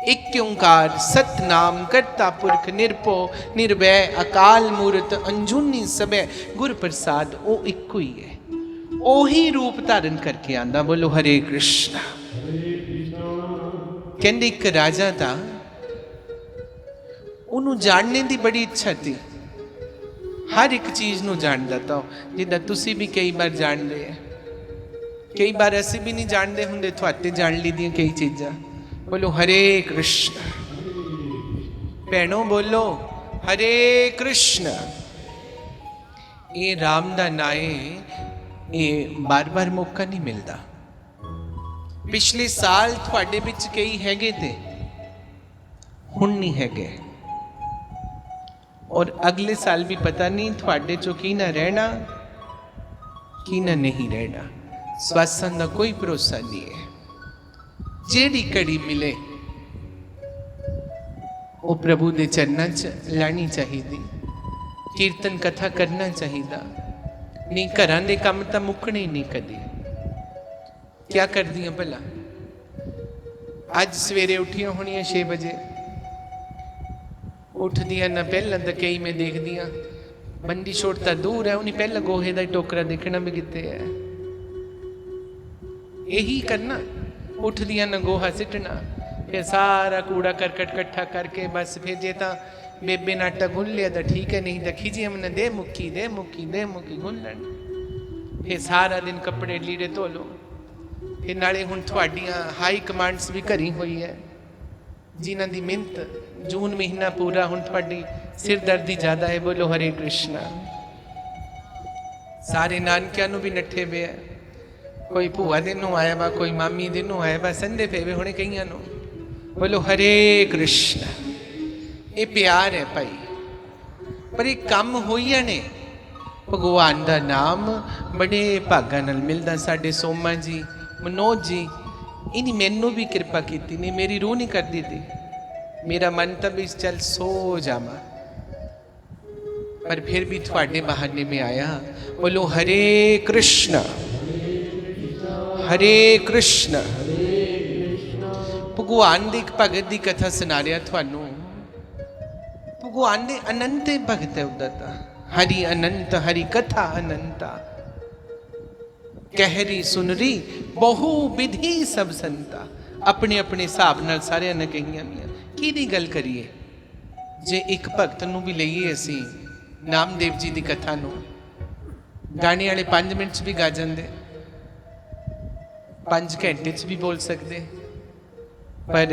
एक ओंकार सतनाम करता पुरख निरभो निर्भय अकाल मूर्त अंजुनी सबे गुर प्रसाद। ओ इको ही है, ओही रूप धारण करके आंदा। बोलो हरे कृष्ण। कहंदे एक राजा था, उन्होंने जानने की बड़ी इच्छा थी, हर एक चीज़ नूं जानदा था। जिद्दां तुसी भी कई बार जान रहे हैं, कई बार असीं भी नहीं जानते हुंदे, तुहाडे जान ली दी कई चीज़ां। बोलो हरे कृष्ण। भैनों बोलो हरे कृष्ण। ये राम दा नाम है, ये बार बार मौका नहीं मिलता। पिछले साल थोड़े बिच कई हैगे थे, हुण नहीं हैगे, और अगले साल भी पता नहीं थोड़े चो की ना रहना की ना नहीं रहना। स्वासां दा कोई भरोसा नहीं है। जेड़ी कड़ी मिले वो प्रभु दे चरणा च लानी चाहिए, कीर्तन कथा करना चाहिए। नहीं घरां दे काम तां मुकने ही नहीं कदी। क्या कर दियां भला? अज सवेरे उठियां होनियां 6 बजे, उठदियां ना पहला तो कई मैं देख दियां बंदी छोड़ता दूर है, उन्हें पहला गोहे का टोकरा देखना भी कितने है। यही करना, उठदियां ना गोहा सिटना, फिर सारा कूड़ा करकट इकट्ठा करके बस फिर जे तो बेबे ने आटा गुन लिया तो ठीक है, नहीं तो खिजी मैंने दे मुक्की दे मुक्की दे मुक्की गुन लैन। फिर सारा दिन कपड़े लीड़े धो लो। फिर नाले हुण तुहाडियां हाई कमांड्स भी घरी हुई है, जिन्हां दी मिहनत जून महीना पूरा हुण तुहाडी सिरदर्दी ज़्यादा है। बोलो हरे कृष्णा। सारे नानकियां नूं भी नट्ठे पे है, कोई भूआ दे नूं आया वा, कोई मामी दे नूं आया वा, संदे पे हुणे कईयां नूं। बोलो हरे कृष्ण। ये प्यार है भाई, पर एक काम होइया ने भगवान का नाम बड़े भागा नाल मिलदा। साडे सोमा जी मनोज जी इन्हीं मैनू भी कृपा की नहीं, मेरी रूह नहीं करती थी, मेरा मन तो भी चल सो जावा, पर फिर भी थोड़े बहाने में आया। बोलो हरे कृष्ण हरे कृष्ण। भगवान की एक भगत की कथा सुना रहा थानू। भगवान ने अनंत भगत है उदा, हरि अनंत हरि कथा अनंता, कहरी सुनरी बहु विधि सब संता। अपने अपने हिसाब नाल सारे ने कहियां की दी गल करिए। जे एक भगत नूं भी लईए असी नामदेव जी की कथा नूं, गाने वाले 5 मिनट च भी गा जाते, 5 घंटे च भी बोल सकते, पर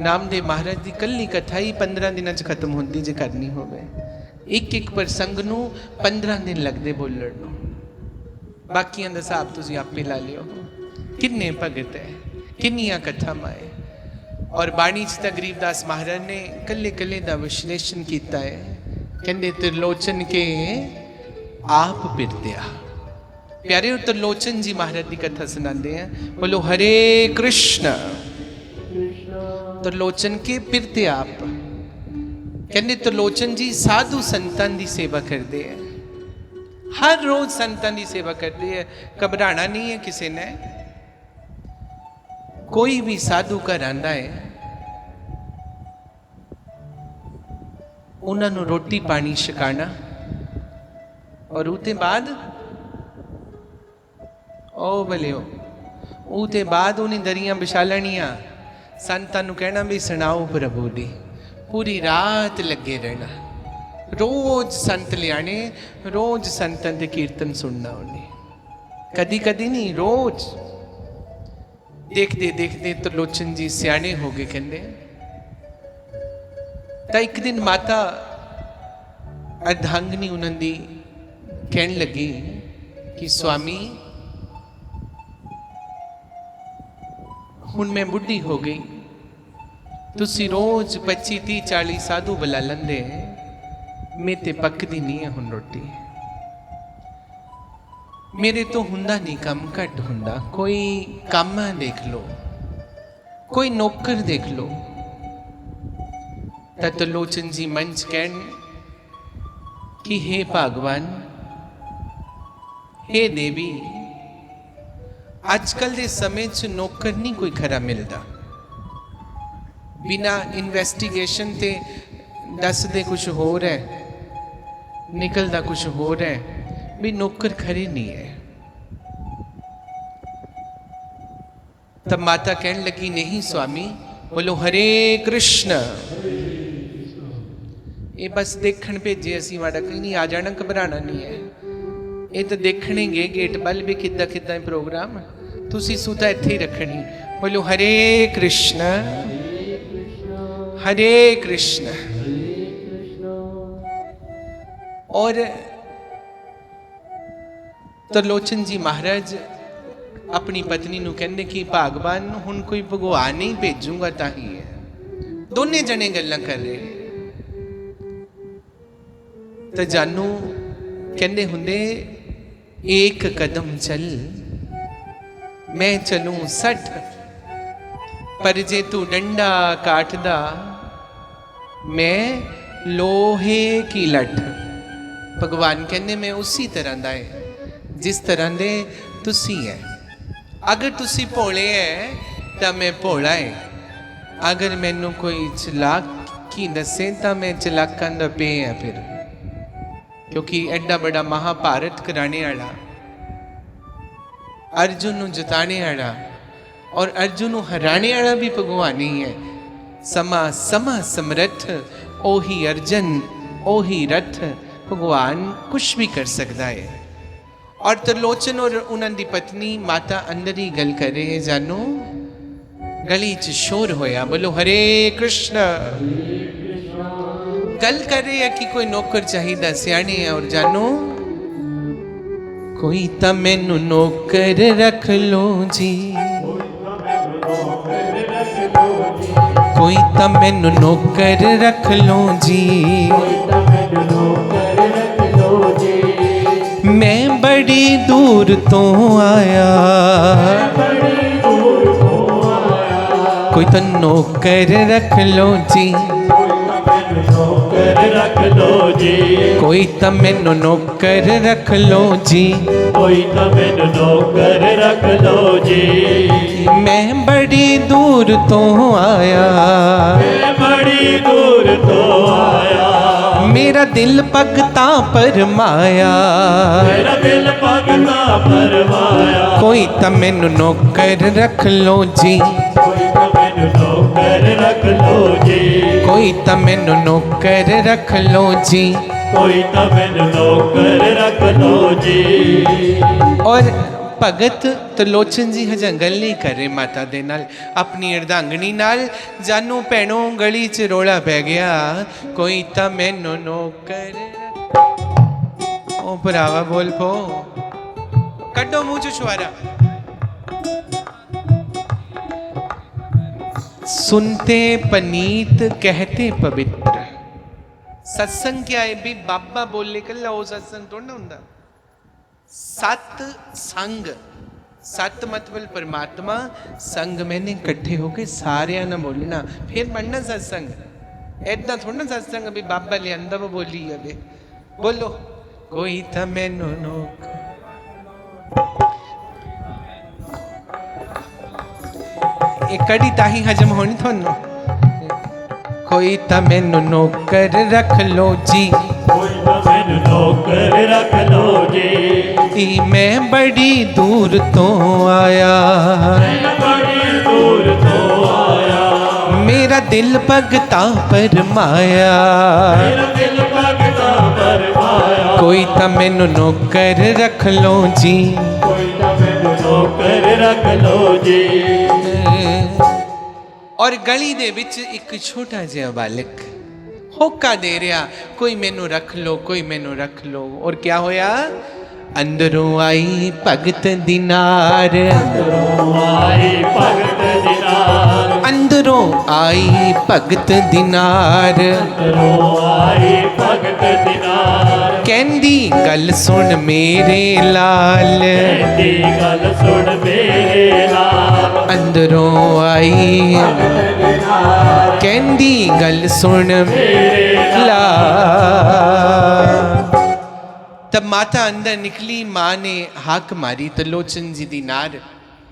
नामदेव महाराज की कल्ली कथा ही 15 दिनों च खत्म होती जे करनी होवे। एक एक प्रसंग नूं 15 दिन लगते बोलण नूं। बाकियां दा हिसाब तुसीं आपे ला लियो, किन्ने भगत है, किन्नियां कथावां है। और बाणी च तां गरीबदास महाराज ने कल्ले कल्ले दा विश्लेषण किया है। कहंदे त्रिलोचन के आप पिरत्या। प्यारे त्रिलोचन जी महाराज की कथा सुनाते हैं। बोलो हरे कृष्ण। त्रिलोचन के पिरते आप कहते त्रिलोचन जी साधु संतान की सेवा करते हैं, हर रोज संतान की सेवा करते हैं। घबराना नहीं है किसी ने। कोई भी साधु घर आंदा है, उन्होंने रोटी पानी छकाना, और उसके बाद ओ भले उसके बाद उन्हें दरियां बिछा लैनियां, संतां नूं कहना भी सुनाओ प्रभु दी, पूरी रात लगे रहना। रोज संत लियाने, रोज संतां दे कीर्तन सुनना उन्हें, कदी कदी नहीं रोज। देखते देखते त्रिलोचन जी सियाने हो गए। कहते तो एक दिन माता अर्धांगनी उन्हां दी कहन लगी कि स्वामी हुण मैं बुढ़ी हो गई, तुसी रोज 25 30 40 साधु बुला लंदे, मेरे ते पकदी नहीं है हुण रोटी, मेरे तो हुंदा नहीं कम घट हुंदा, कोई काम देख लो, कोई नौकर देख लो। त्रिलोचन जी मंच कहन कि हे भगवान, हे देवी, आजकल के समय च नौकर नहीं कोई खरा मिलता, बिना इन्वेस्टिगेशन ते दस दे कुछ होर है, निकलता कुछ होर है, भी नौकर खरे नहीं है। तब माता कहने लगी नहीं स्वामी, बोलो हरे कृष्ण। ये बस देखण भेजे असी वाड़ा कहीं नहीं, आ जाना, घबराना नहीं है, ये तो देखने गए गेट बल भी किदा किदा प्रोग्राम, तुसी सुता इत्थे ही रखनी। बोलो हरे कृष्ण हरे कृष्ण। और त्रिलोचन जी महाराज अपनी पत्नी नूं कहंदे कि भगवान हुण कोई भगवान नहीं भेजूंगा ताही है। दोने जने गल्लां कर रहे, तो जानू कहंदे हुंदे एक कदम चल मैं चलूं 60, पर जे तू डंडा काटदा मैं लोहे की लठ। भगवान कहने मैं उसी तरह दा है जिस तरह दे तुसी है। अगर तुसी भोले है तो मैं भोला है, अगर मैनू कोई चलाकी दसे तो मैं चलाकां दा पे है। फिर क्योंकि एडा बड़ा महाभारत कराने वाला, अर्जुन नू जिताने वाला और अर्जुन नू हराने वाला भी भगवान ही है। समा समा समर्थ ओही अर्जन ओही रथ, भगवान कुछ भी कर सकता है। और त्रिलोचन और उन्हां दी पत्नी माता अंदर ही गल कर रहे हैं। जानू गली च शोर होया, बोलो हरे कृष्ण। गल कर रहे हैं कि कोई नौकर चाहिए सियाने है। और जानू कोई तो मैनू नौकर रख लो जी, कोई तो मैनू नौकर रख लो जी, मैं बड़ी दूर तो आया, कोई तो नौकर रख लो जी, रख लो जी, कोई तो मैनू नौकर रख लो जी, कोई तो मैनू नौकर रख लो जी। मैं बड़ी दूर तो आया, मैं बड़ी दूर तो आया, मेरा दिल पगता पर माया, मेरा दिल पगता परवाया, कोई तो मैनू नौकर रख लो जी, कोई तो मैनू नौकर रख लो जी, कोई तो मैनू नौकर रख लो जी, कोई तो मैनू नौकर रख लो जी। और भगत त्रिलोचन जी हजा गल नहीं कर रहे माता दे नाल, अपनी अर्धांगनी नाल। जानू भैनों गली च रोला पै गया, कोई तो मैनू नौकर। ओ भरावा बोल पो, कड्डो मुंह चो छुआरा। सुनते पनीत कहते पवित्र। सत्संग क्या है भी? बाबा बोले कल्ला वो सत्संग थोड़ा ना हुंदा। सत संग, सत मतलब परमात्मा, संग मैंने इकट्ठे होके सारे ना बोलना, फिर बनना सत्संग। ऐदा थोड़ा ना सत्संग अभी बाबा ले अंदा वो बोली अबे बोलो कोई था मैनू नौकर। एक कड़ी ताही हजम होनी थोनो। कोई तो मैनू नौकर रख लो जी, कोई तो मैनू नौकर रख लो जी, मैं बड़ी दूर तो आया, मैं बड़ी दूर तो आया, मेरा दिल पगता पर माया, मेरा दिल पगता परवाया, कोई तो मैनू नौकर रख लो जी, कोई तो मैनू नौकर रख लो जी। और गली दे विच एक छोटा जिहा बालक होका दे रहा, कोई मैनू रख लो, कोई मैनू रख लो। और क्या होया? अंदरों आई भगत दिनार, आई भगत दिनार, अंदरों आई भगत दिनार, आई भगत दिनार। कहंदी गल सुन मेरे लाल, कहंदी गल सुन मेरे लाल, अंदरों आई कहंदी गल सुन मेरे लाल। तब माता अंदर निकली, माँ ने हाक मारी त्रिलोचन जी दी नार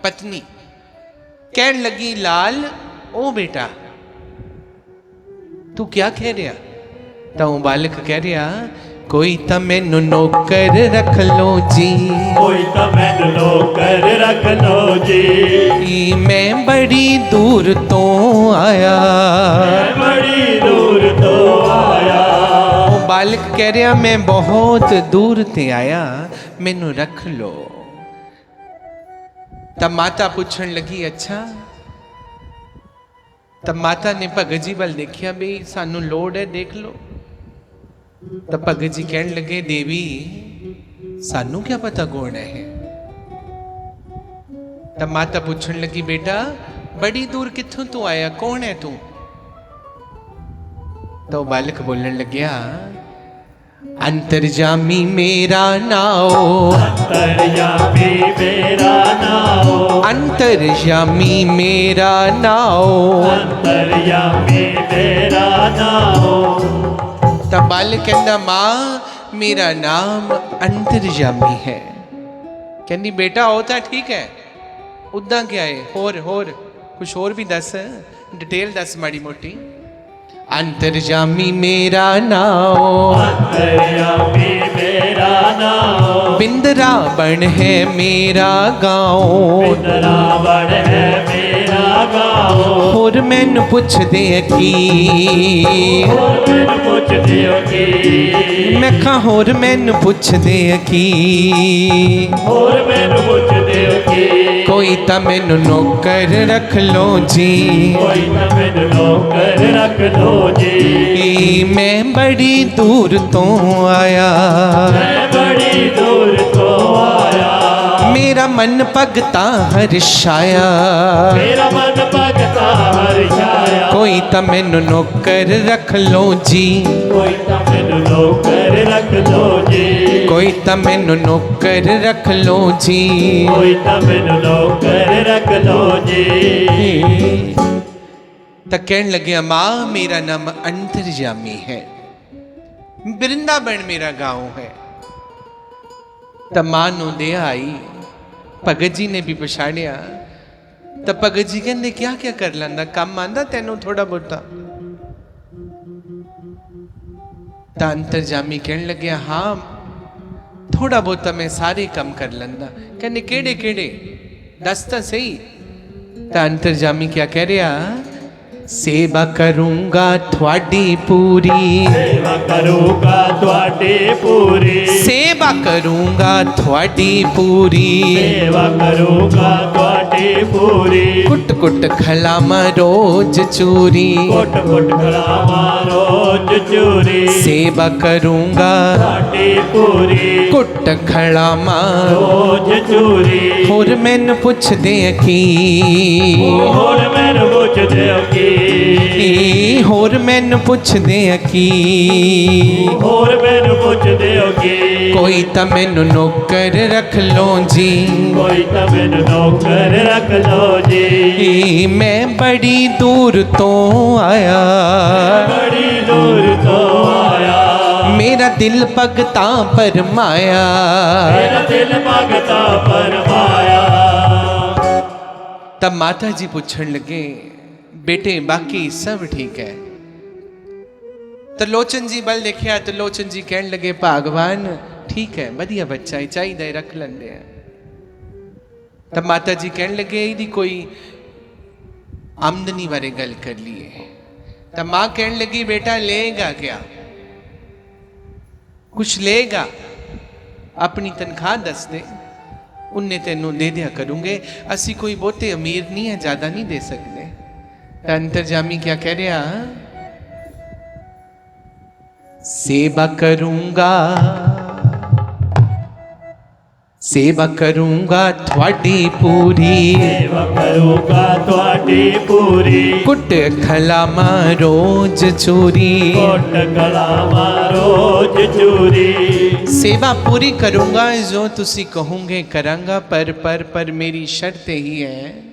पत्नी, कहन लगी लाल ओ बेटा तू क्या कह रहा? तो बालक कह रहा कोई तो मैनू नौकर रख लो जी, कोई तो मैनू नौकर रख लो जी। मैं बड़ी दूर तो आया, मैं बड़ी दूर तो आया। वो बालक कह रहा मैं बहुत दूर ते आया, मैनू रख लो। तब माता पूछन लगी अच्छा? तब माता ने भगत जी वाल देखिया, भी सानू लोड़ है देख लो। तब भगत जी कहन लगे देवी सानू क्या पता कौन है? तब माता पूछन लगी बेटा बड़ी दूर कित्थों तू आया, कौन है तू? तो बालक बोलने लग्या अंतर्जामी मेरा नाओ, अंतर्यामी मेरा नाओ, अंतर्जामी मेरा नाओ, अंतर्यामी मेरा नाओ। तब बालक कहंदा मां मेरा नाम अंतर्जामी है। कहंदी बेटा होता ठीक है, उदा क्या है? होर कुछ और भी दस, डिटेल दस माड़ी मोटी। अंतर्जामी मेरा नाओ, अंतर्यामी मेरा नाओ, बिंदरा बन है मेरा गाँव, बिंदरावन है मेरा गाँव। होर मैनू पुछदे की, होर मैनू पुछदे की, मैं कहा होर मैनू पुछदे की, होर मैनू पुछदे की। कोई तो मैनू नौकर रख लो जी, कोई तो मैनू नौकर रख लो जी। मैं बड़ी दूर तो आया, मैं बड़ी दूर तो आया। मेरा मन भगता हर्षाया, मेरा मन भगता हर्षाया। कोई तो मैनू नौकर रख लो जी, कोई तो मैनू नौकर रख लो जी। कोई तो मैनू नौकर रख लो जी। कोई तो मैनू नौकर रख लो जी। तो कहने लगे माँ मेरा नाम अंतर्जामी है, वृंदावन मेरा गांव है। तब मां नू दे आई, भगत जी ने भी पछाड़िया। तब भगत जी कहते क्या क्या कर लेंदा, काम आंदा तेनू थोड़ा बहुता? तो अंतर्जामी कहने लगे हाँ थोड़ा बहुता मैं सारे काम कर लेंदा। कहने केड़े केड़े दस तो सही। तो अंतर्जामी क्या कह रहा, सेवा करूंगा थोड़ी पूरी, सेवा करूंगा थोड़ी पूरी, सेवा करूंगा थोड़ी पूरी, सेवा करूंगा थोड़ी पूरी। कुट कुट खलामा रोज चूरी, कुट कुट खलामा रोज चूरी, सेवा करूंगा थोड़ी पूरी, कुट खलामा रोज चूरी। होर मैनू पुछदे की, होर मैनू पुछदे की, होर मैनू पुछदे की, होर मैनू पुछदे की। कोई तो मैनू नौकर रख लो जी, कोई तो मैनू नौकर रख लो जी। मैं बड़ी दूर तो आया, बड़ी दूर तो आया। मेरा दिल भगता परमाया, मेरा दिल भगता परमाया। तब माता जी पूछन लगे बेटे बाकी सब ठीक है? त्रिलोचन जी बल देखिया, त्रिलोचन जी कहन लगे भगवान ठीक है वधिया बच्चा है चाहिए रख लेंदे हैं। तब माता जी कहन लगे यदि कोई आमदनी बारे गल कर लिए। तब मां कहन लगी बेटा लेगा क्या, कुछ लेगा? अपनी तनख्वाह दस दे, उन्हें तेनों दे दिया करूंगे। असी कोई बहुते अमीर नहीं है, ज्यादा नहीं दे सकते। अंतर्जामी क्या कह रहा, सेवा करूंगा थवाडी पूरी, सेवा करूंगा थवाडी पूरी, कुट खलामा रोज चूरी, कोट कलामा रोज चूरी। सेवा पूरी करूंगा जो तुसी कहोगे करांगा, पर मेरी शर्त ही है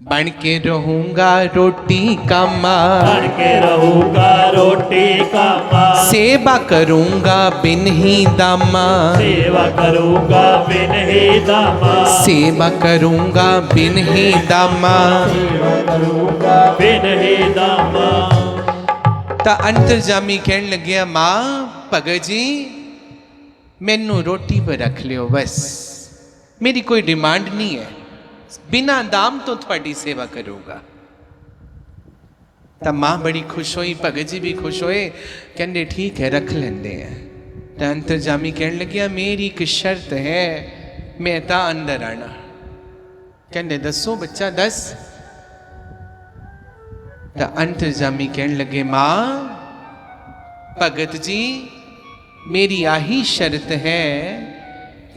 बन के रहूंगा रोटी कामा, बन के रहूंगा रोटी कामा, सेवा करूंगा बिन ही दामा, सेवा करूंगा बिन ही दामा, सेवा करूंगा बिन ही दामा, सेवा करूंगा बिन ही दामा। ता अंतरजामी कहन लग्या मां भगत जी मैनू रोटी पर रख लियो, बस मेरी कोई डिमांड नहीं है, बिना दाम तो थोड़ी सेवा करूंगा। तब मां बड़ी खुश हुई, भगत जी भी खुश होए, कहते ठीक है रख लेंदे हैं। तो अंतरजामी कहने लगिया मेरी एक शर्त है, मैं ता अंदर आना। कहते दसो बच्चा दस। तो अंतरजामी कहने लगे मां भगत जी मेरी आही शर्त है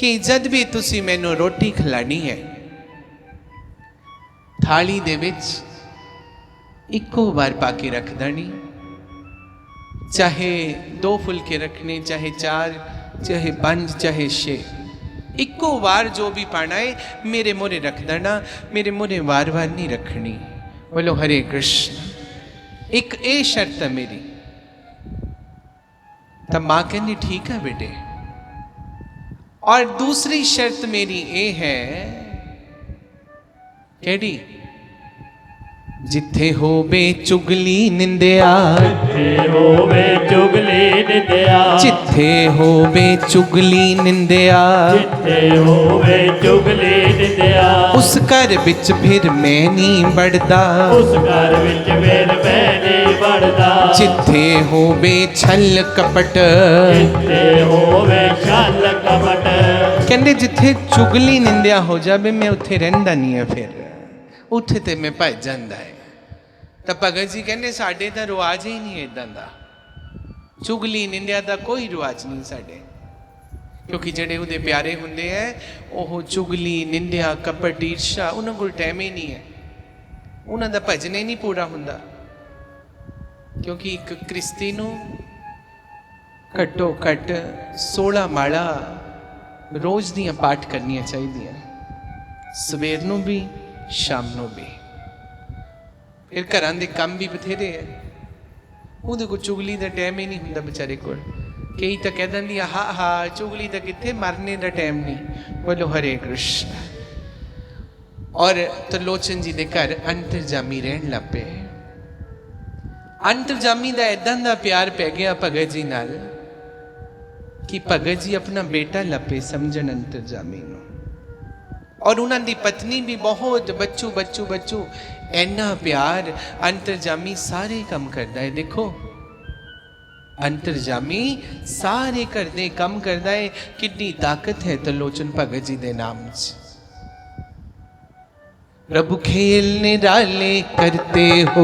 कि जद भी तुसी मैनू रोटी खिलानी है थाली दे विच इक्को बार पाके रख देनी, चाहे 2 फुलके रखने, चाहे 4, चाहे 5, चाहे 6, इक्को बार जो भी पाना है मेरे मोरे रख देना, मेरे मोरे वार वार नहीं रखनी। बोलो हरे कृष्ण। एक ए शर्त है मेरी। तब मां कहनी ठीक है बेटे, और दूसरी शर्त मेरी ये है केड़ी, जिथे होवे चुगली निंदिया, जिथे होवे चुगली निंदिया, जिथे होवे चुगली निंदिया, जिथे होवे चुगली निंदिया, उस घर विच फिर मैं नहीं बढ़दा, उस घर विच फिर मैं नहीं बढ़दा, जिथे होवे छल कपट, जिथे होवे छल कपट, कहंदे जिथे चुगली निंदिया हो जावे मैं उत्थे रहिंदा नहीं है, फिर उत्थे ते मैं भज जांदा है। तो भगत जी कहंदे साडे तां रिवाज ही नहीं इदां दा, चुगली निंदिया दा कोई रिवाज नहीं साडे, क्योंकि ਜਿਹੜੇ ਉਹਦੇ ਪਿਆਰੇ ਹੁੰਦੇ ਹੈ ਉਹ ਚੁਗਲੀ ਨਿੰਦਿਆ ਕਪਟ ਈਰਸ਼ਾ ਉਹਨਾਂ ਕੋਲ ਟਾਈਮ ਹੀ ਨਹੀਂ ਹੈ, ਉਹਨਾਂ ਦਾ ਭਜਨ ਹੀ ਨਹੀਂ ਪੂਰਾ ਹੁੰਦਾ। ਕਿਉਂਕਿ ਇੱਕ ਕ੍ਰਿਸਤੀ ਨੂੰ ਘੱਟੋ ਘੱਟ 16 ਮਾਲਾ ਰੋਜ਼ ਦੀਆਂ ਪਾਠ ਕਰਨੀਆਂ ਚਾਹੀਦੀਆਂ, ਸਵੇਰ ਨੂੰ ਵੀ ਸ਼ਾਮ ਨੂੰ ਵੀ। ਫਿਰ ਘਰਾਂ ਦੇ ਕੰਮ ਵੀ ਬਥੇਰੇ ਹੈ, ਉਹਦੇ ਕੋਲ ਚੁਗਲੀ ਦਾ ਟਾਈਮ ਹੀ ਨਹੀਂ ਹੁੰਦਾ ਵਿਚਾਰੇ ਕੋਲ। ਕਈ ਤਾਂ ਕਹਿ ਦਿੰਦੀ ਹਾ ਚੁਗਲੀ ਦਾ ਕਿੱਥੇ, ਮਰਨੇ ਦਾ ਟਾਈਮ ਨਹੀਂ। ਬੋਲੋ ਹਰੇ ਕ੍ਰਿਸ਼ਨ। ਔਰ ਤਰਲੋਚਨ ਜੀ ਦੇ ਘਰ ਅੰਤਰਜਾਮੀ ਰਹਿਣ ਲੱਗ ਪਏ। ਅੰਤਰਜਾਮੀ ਦਾ ਇਦਾਂ ਦਾ ਪਿਆਰ ਪੈ ਗਿਆ ਭਗਤ ਜੀ ਨਾਲ ਕਿ ਭਗਤ ਜੀ ਆਪਣਾ ਬੇਟਾ ਲੱਪੇ ਸਮਝਣ ਅੰਤਰਜਾਮੀ ਨੂੰ। ਔਰ ਉਹਨਾਂ ਦੀ ਪਤਨੀ ਵੀ ਬਹੁਤ ਬੱਚੂ ਬੱਚੂ ਬੱਚੂ, ਇੰਨਾ ਪਿਆਰ। ਅੰਤਰਜਾਮੀ ਸਾਰੇ ਕੰਮ ਕਰਦਾ ਹੈ। ਦੇਖੋ ਅੰਤਰਜਾਮੀ ਸਾਰੇ ਘਰ ਦੇ ਕੰਮ ਕਰਦਾ ਹੈ। ਕਿੰਨੀ ਤਾਕਤ ਹੈ ਤਰਲੋਚਨ ਭਗਤ ਜੀ ਦੇ ਨਾਮ 'ਚ। प्रभु खेल निराले करते हो,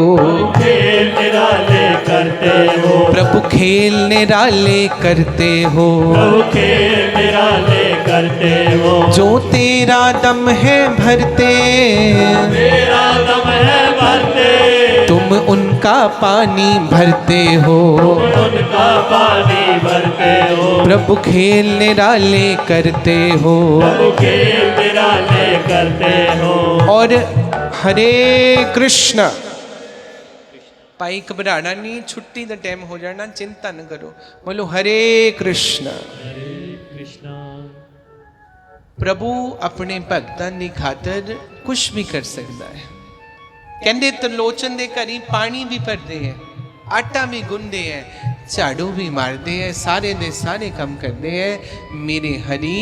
खेल निराले करते हो, प्रभु खेल निराले करते हो, प्रभु खेल निराले करते हो, जो तेरा दम है भरते, तेरा दम है भरते, तुम उनका पानी भरते हो, तुम उनका पानी भरते हो, प्रभु खेल निराले करते हो। प्रभु खेल निराले करते हो। और हरे कृष्ण। भाई घबराना नहीं, छुट्टी का टाइम हो जाना, चिंता न करो। बोलो हरे कृष्ण। हरे कृष्णा। प्रभु अपने भगतां की खातर कुछ भी कर सकता है। कहते त्रिलोचन के घर ही पानी भी भरते हैं, आटा भी गुनते हैं, झाड़ू भी मारते हैं, सारे दे सारे काम करते हैं मेरे हरि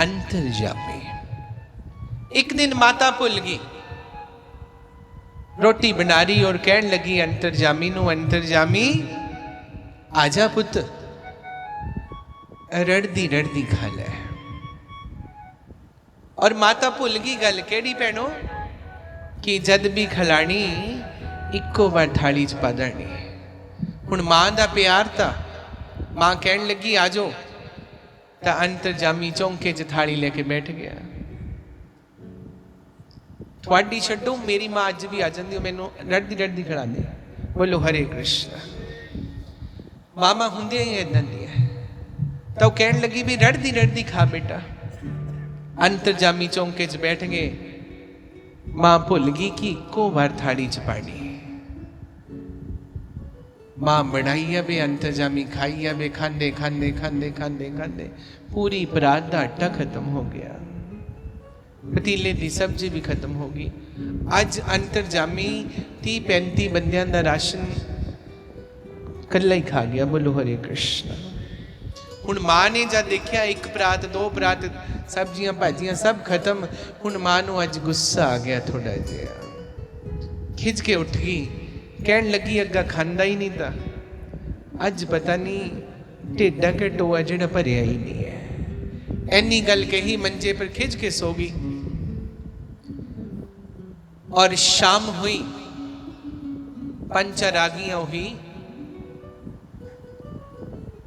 अंतरजामी। एक दिन माता भुल गई, रोटी बना रही और कहन लगी अंतरजामी नू, अंतरजामी आजा पुत, रड़दी रड़दी खा ले। और माता भुल गई गल केड़ी भैनों, कि जद भी खिलानी इक्को बार थाली च पा देनी। हुण मां दा प्यार था मां कहन लगी आ जाओ, तो अंतरजामी चौंके च थाली लेके बैठ गया। थोड़ी छड्डो, मेरी मां अज भी आ जाती, मैनू रड़दी रड़दी खिलाती। बोलो हरे कृष्ण। मामा होंदे ही इदां दी है। तो कहन लगी भी रड़दी रड़दी खा बेटा। अंतरजामी चौंके च बैठ गए। मां भुल गई कि इको बार थाली च पानी। मां बनाई आवे, अंतरजामी खाई आवे, खांदे खांदे खांदे खांदे खांदे पूरी परात दा आटा खत्म हो गया, पतीले दी सब्जी भी खत्म हो गई। अज अंतरजामी 30-35 बंदियां दा राशन कल्ला ही खा गया। बोलो हरे कृष्ण। हुण मां ने जब देखिया एक परात 2 परात सब्जियां भाजियां सब खत्म, हुण मां नूं अज गुस्सा आ गया थोड़ा जिहा, खिज के उठ गई। कहन लगी अग्गा खांदा ही नहीं था, अज पता नहीं ढेडा के टोआ जिहड़ा भरिया ही नहीं है। ऐनी गल कही, मंजे पर खिज के सो गई। और शाम हुई, 5 आ गईयां हुई।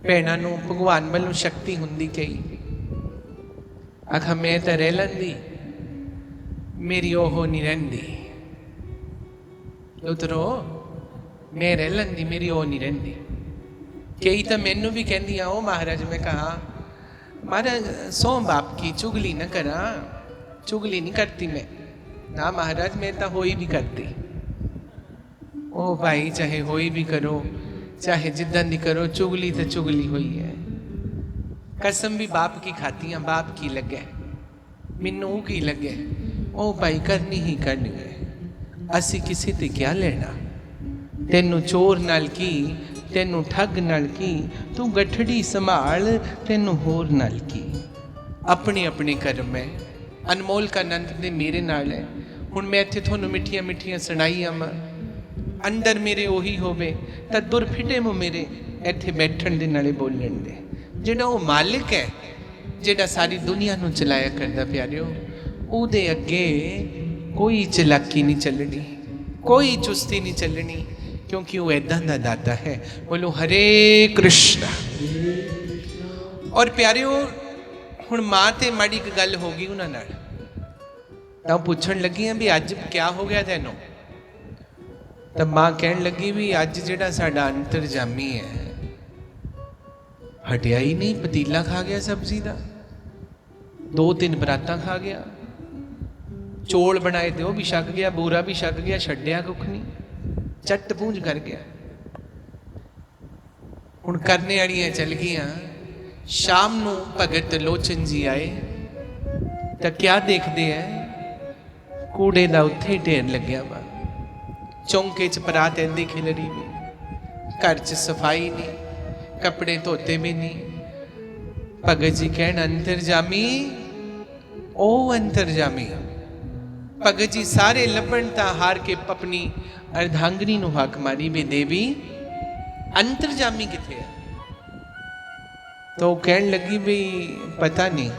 भैणां नूं भगवान वालों शक्ति हुंदी कई, आखा मैं तो रह लैंदी, मेरी ओह नहीं रहिंदी। उतरो मैं रह लैंदी, मेरी ओह नहीं रहिंदी। कई तो मैनू भी कहंदियां ओ महाराज। मैं कहा महाराज सो बाप की चुगली न करा, चुगली नहीं करती मैं ना महाराज, मैं तो होई भी करती। ओ भाई चाहे होई भी करो, चाहे जिद्दां दी करो, चुगली तो चुगली हुई है। कसम भी बाप की खाती हैं, बाप की लगे मैनू की लगे, ओ भाई करनी ही करनी है। असी किसी ते क्या लेना, तेनू चोर नाल की, तेनू ठग नाल की, तू गठड़ी संभाल, तेनू होर नाल की। अपने अपने कर्म है, अनमोल का आनंद दे मेरे नाल है। हुण मैं इत्थे तुहानू मिठियां मिठियां सुणाई आवां, अंदर मेरे ओही होवे तां दुर फिटे मो मेरे इत्थे बैठण दे नाले बोलण दे। जिहड़ा वो मालिक है, जिहड़ा सारी दुनिया नूं चलाया करदा प्यारिओ, ਉਹਦੇ ਅੱਗੇ कोई चलाकी नहीं चलनी, कोई चुस्ती नहीं चलनी, क्योंकि वो ऐदा दा दाता है। बोलो हरे कृष्ण। और प्यारिओ हुण मां ते माड़ी एक गल हो गई उन्हां नाल, तां पुछण लगी भी अज क्या हो गया तैनूं। तां मां कहण लगी भी अज जिहड़ा साडा अंतरजामी है हटिया ही नहीं, पतीला खा गया सब्जी का, 2-3 बरातां खा गया, चौल बनाए थे वो भी छक गया, बूरा भी छक गया, छड्डिया कुछ नहीं, झट पूंज कर गया। हुण करने वालियां चल गईयां। शाम नूं भगत लोचन जी आए तो क्या देखते हैं, कूड़े का उत्थे ही ढेर लग्या वा, चौंके च परात ऐंदी खिलरी भी, घर च सफाई नहीं, कपड़े धोते भी नहीं। भगत जी कहन अंतरजामी, ओ अंतरजामी। भगत जी सारे लभण ता हार के अपनी अर्धांगनी नूं हक मारी भी देवी अंतरजामी किथे है। तो कहन लगी भी पता नहीं,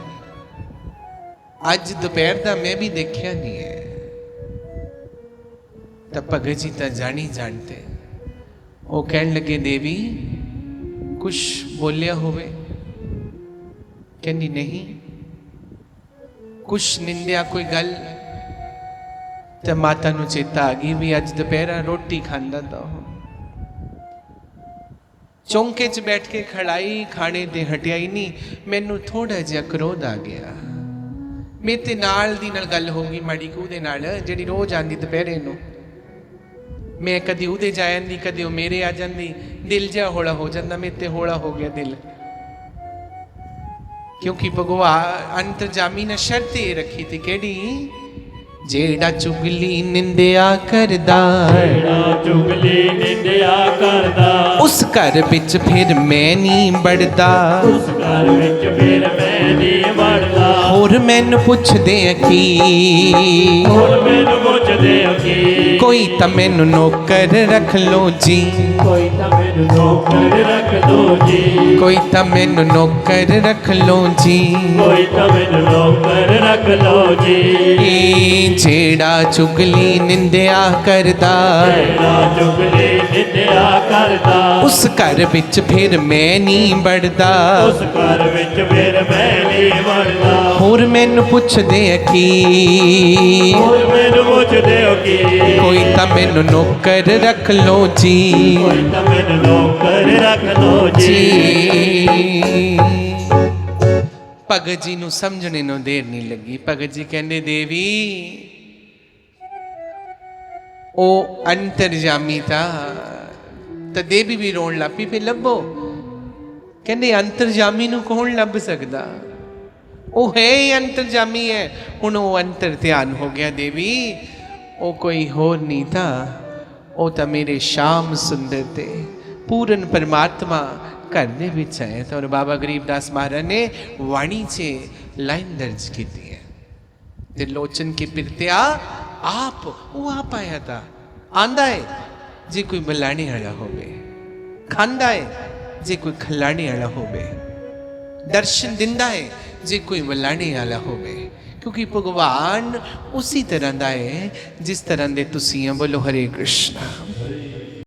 अज दोपहर का मैं भी देखा नहीं है। तो भगत जी तो जानी जानते, वो कहन लगे देवी कुछ बोलिया होवे। कहनी नहीं, कुछ निंदिया कोई गल। तो माता नूं चेता आ गई भी अज दोपहरा रोटी खांदा था। चौंके च बैठ के खड़ाई खाने दे हटिया ही नहीं। मैनू थोड़ा जिहा क्रोध आ गया। मेरे ते नाल दी नाल गल हो गई माड़ी कू दे नाल, जिहड़ी रोज आंदी दोपहरे नूं। मैं कदी उहदे जा आंदी, कदी वो मेरे आ जांदी। दिल जिहा हौला हो जांदा, मेरे ते हौला हो गया दिल, क्योंकि भगवान अंतरजामी ने शर्त ये रखी थी, केड़ी जेड़ा चुगली निंदिया करदा, जेड़ा चुगली निंदिया करदा, उस घर विच फिर मैं नहीं बढ़दा, उस घर विच फिर मैं नहीं वड़दा। होर ਹੋਰ ਮੈਨੂੰ ਪੁੱਛਦੇ ਆ ਕੀ ਹੋਰ ਮੈਨੂੰ ਪੁੱਛਦੇ ਹੋ ਕੀ ਕੋਈ ਤਾਂ ਮੈਨੂੰ ਨੌਕਰ ਰੱਖ ਲੋ ਜੀ ਕੋਈ ਤਾਂ ਮੈਨੂੰ ਨੌਕਰ ਰੱਖ ਦੋ ਜੀ ਕੋਈ ਤਾਂ ਮੈਨੂੰ ਨੌਕਰ ਰੱਖ ਲੋ ਜੀ ਕੋਈ ਤਾਂ ਮੈਨੂੰ ਨੌਕਰ ਰੱਖ ਲੋ ਜੀ ਜਿਹੜਾ ਚੁਗਲੀ ਨਿੰਦਿਆ ਕਰਦਾ ਜਿਹੜਾ ਚੁਗਲੀ ਨਿੰਦਿਆ ਕਰਦਾ ਉਸ ਘਰ ਵਿੱਚ ਫਿਰ ਮੈਂ ਨਹੀਂ ਵੜਦਾ ਉਸ ਘਰ ਵਿੱਚ ਫਿਰ ਮੈਂ ਨਹੀਂ ਵੜਦਾ ਹੋਰ ਮੈਨੂੰ ਪੁੱਛਦੇ ਆ ਕੀ ਹੋਰ ਮੈਨੂੰ ਪੁੱਛਦੇ ਹੋ ਕੀ ਕੋਈ ਤਾਂ ਮੈਨੂੰ ਨੌਕਰ ਰੱਖ ਲੋ ਜੀ ਕੋਈ ਤਾਂ ਮੈਨੂੰ ਨੌਕਰ ਰੱਖ ਲੋ ਜੀ ਭਗਤ ਜੀ ਨੂੰ ਸਮਝਣੇ ਨੂੰ ਦੇਰ ਨਹੀਂ ਲੱਗੀ ਭਗਤ ਜੀ ਕਹਿੰਦੇ ਦੇਵੀ ਉਹ ਅੰਤਰਜਾਮੀ ਤਾਂ ਦੇਵੀ ਵੀ ਰੋਣ ਲੱਗ ਪਈ ਫਿਰ ਲੱਭੋ ਕਹਿੰਦੇ ਅੰਤਰਜਾਮੀ ਨੂੰ ਕੌਣ ਲੱਭ ਸਕਦਾ ਉਹ ਹੈ ਹੀ ਅੰਤਰਜਾਮੀ ਹੈ ਹੁਣ ਉਹ ਅੰਤਰ ਧਿਆਨ ਹੋ ਗਿਆ ਦੇਵੀ ਉਹ ਕੋਈ ਹੋਰ ਨਹੀਂ ਤਾਂ ਉਹ ਤਾਂ ਮੇਰੇ ਸ਼ਾਮ ਸੁੰਦਰ ਤੇ ਪੂਰਨ ਪਰਮਾਤਮਾ ਘਰ ਦੇ ਵਿੱਚ ਆਏ ਤਾਂ ਔਰ ਬਾਬਾ ਗਰੀਬਦਾਸ ਮਹਾਰਾਜ ਨੇ ਬਾਣੀ 'ਚ ਲਾਈਨ ਦਰਜ ਕੀਤੀ ਹੈ ਤੇ ਲੋਚਨ ਕੀ ਪਿਰਤਿਆ ਆਪ ਉਹ ਆਪ ਆਇਆ ਤਾਂ ਆਂਦਾ ਹੈ ਜੇ ਕੋਈ ਬੁਲਾਣੇ ਵਾਲਾ ਹੋਵੇ ਖਾਂਦਾ ਹੈ ਜੇ ਕੋਈ ਖਿਲਾਣੇ ਵਾਲਾ ਹੋਵੇ ਦਰਸ਼ਨ ਦਿੰਦਾ ਹੈ ਜੇ ਕੋਈ ਬੁਲਾਣੇ ਵਾਲਾ ਹੋਵੇ ਕਿਉਂਕਿ ਭਗਵਾਨ ਉਸੇ ਤਰ੍ਹਾਂ ਦਾ ਹੈ ਜਿਸ ਤਰ੍ਹਾਂ ਦੇ ਤੁਸੀਂ ਆ ਬੋਲੋ ਹਰੇ ਕ੍ਰਿਸ਼ਨ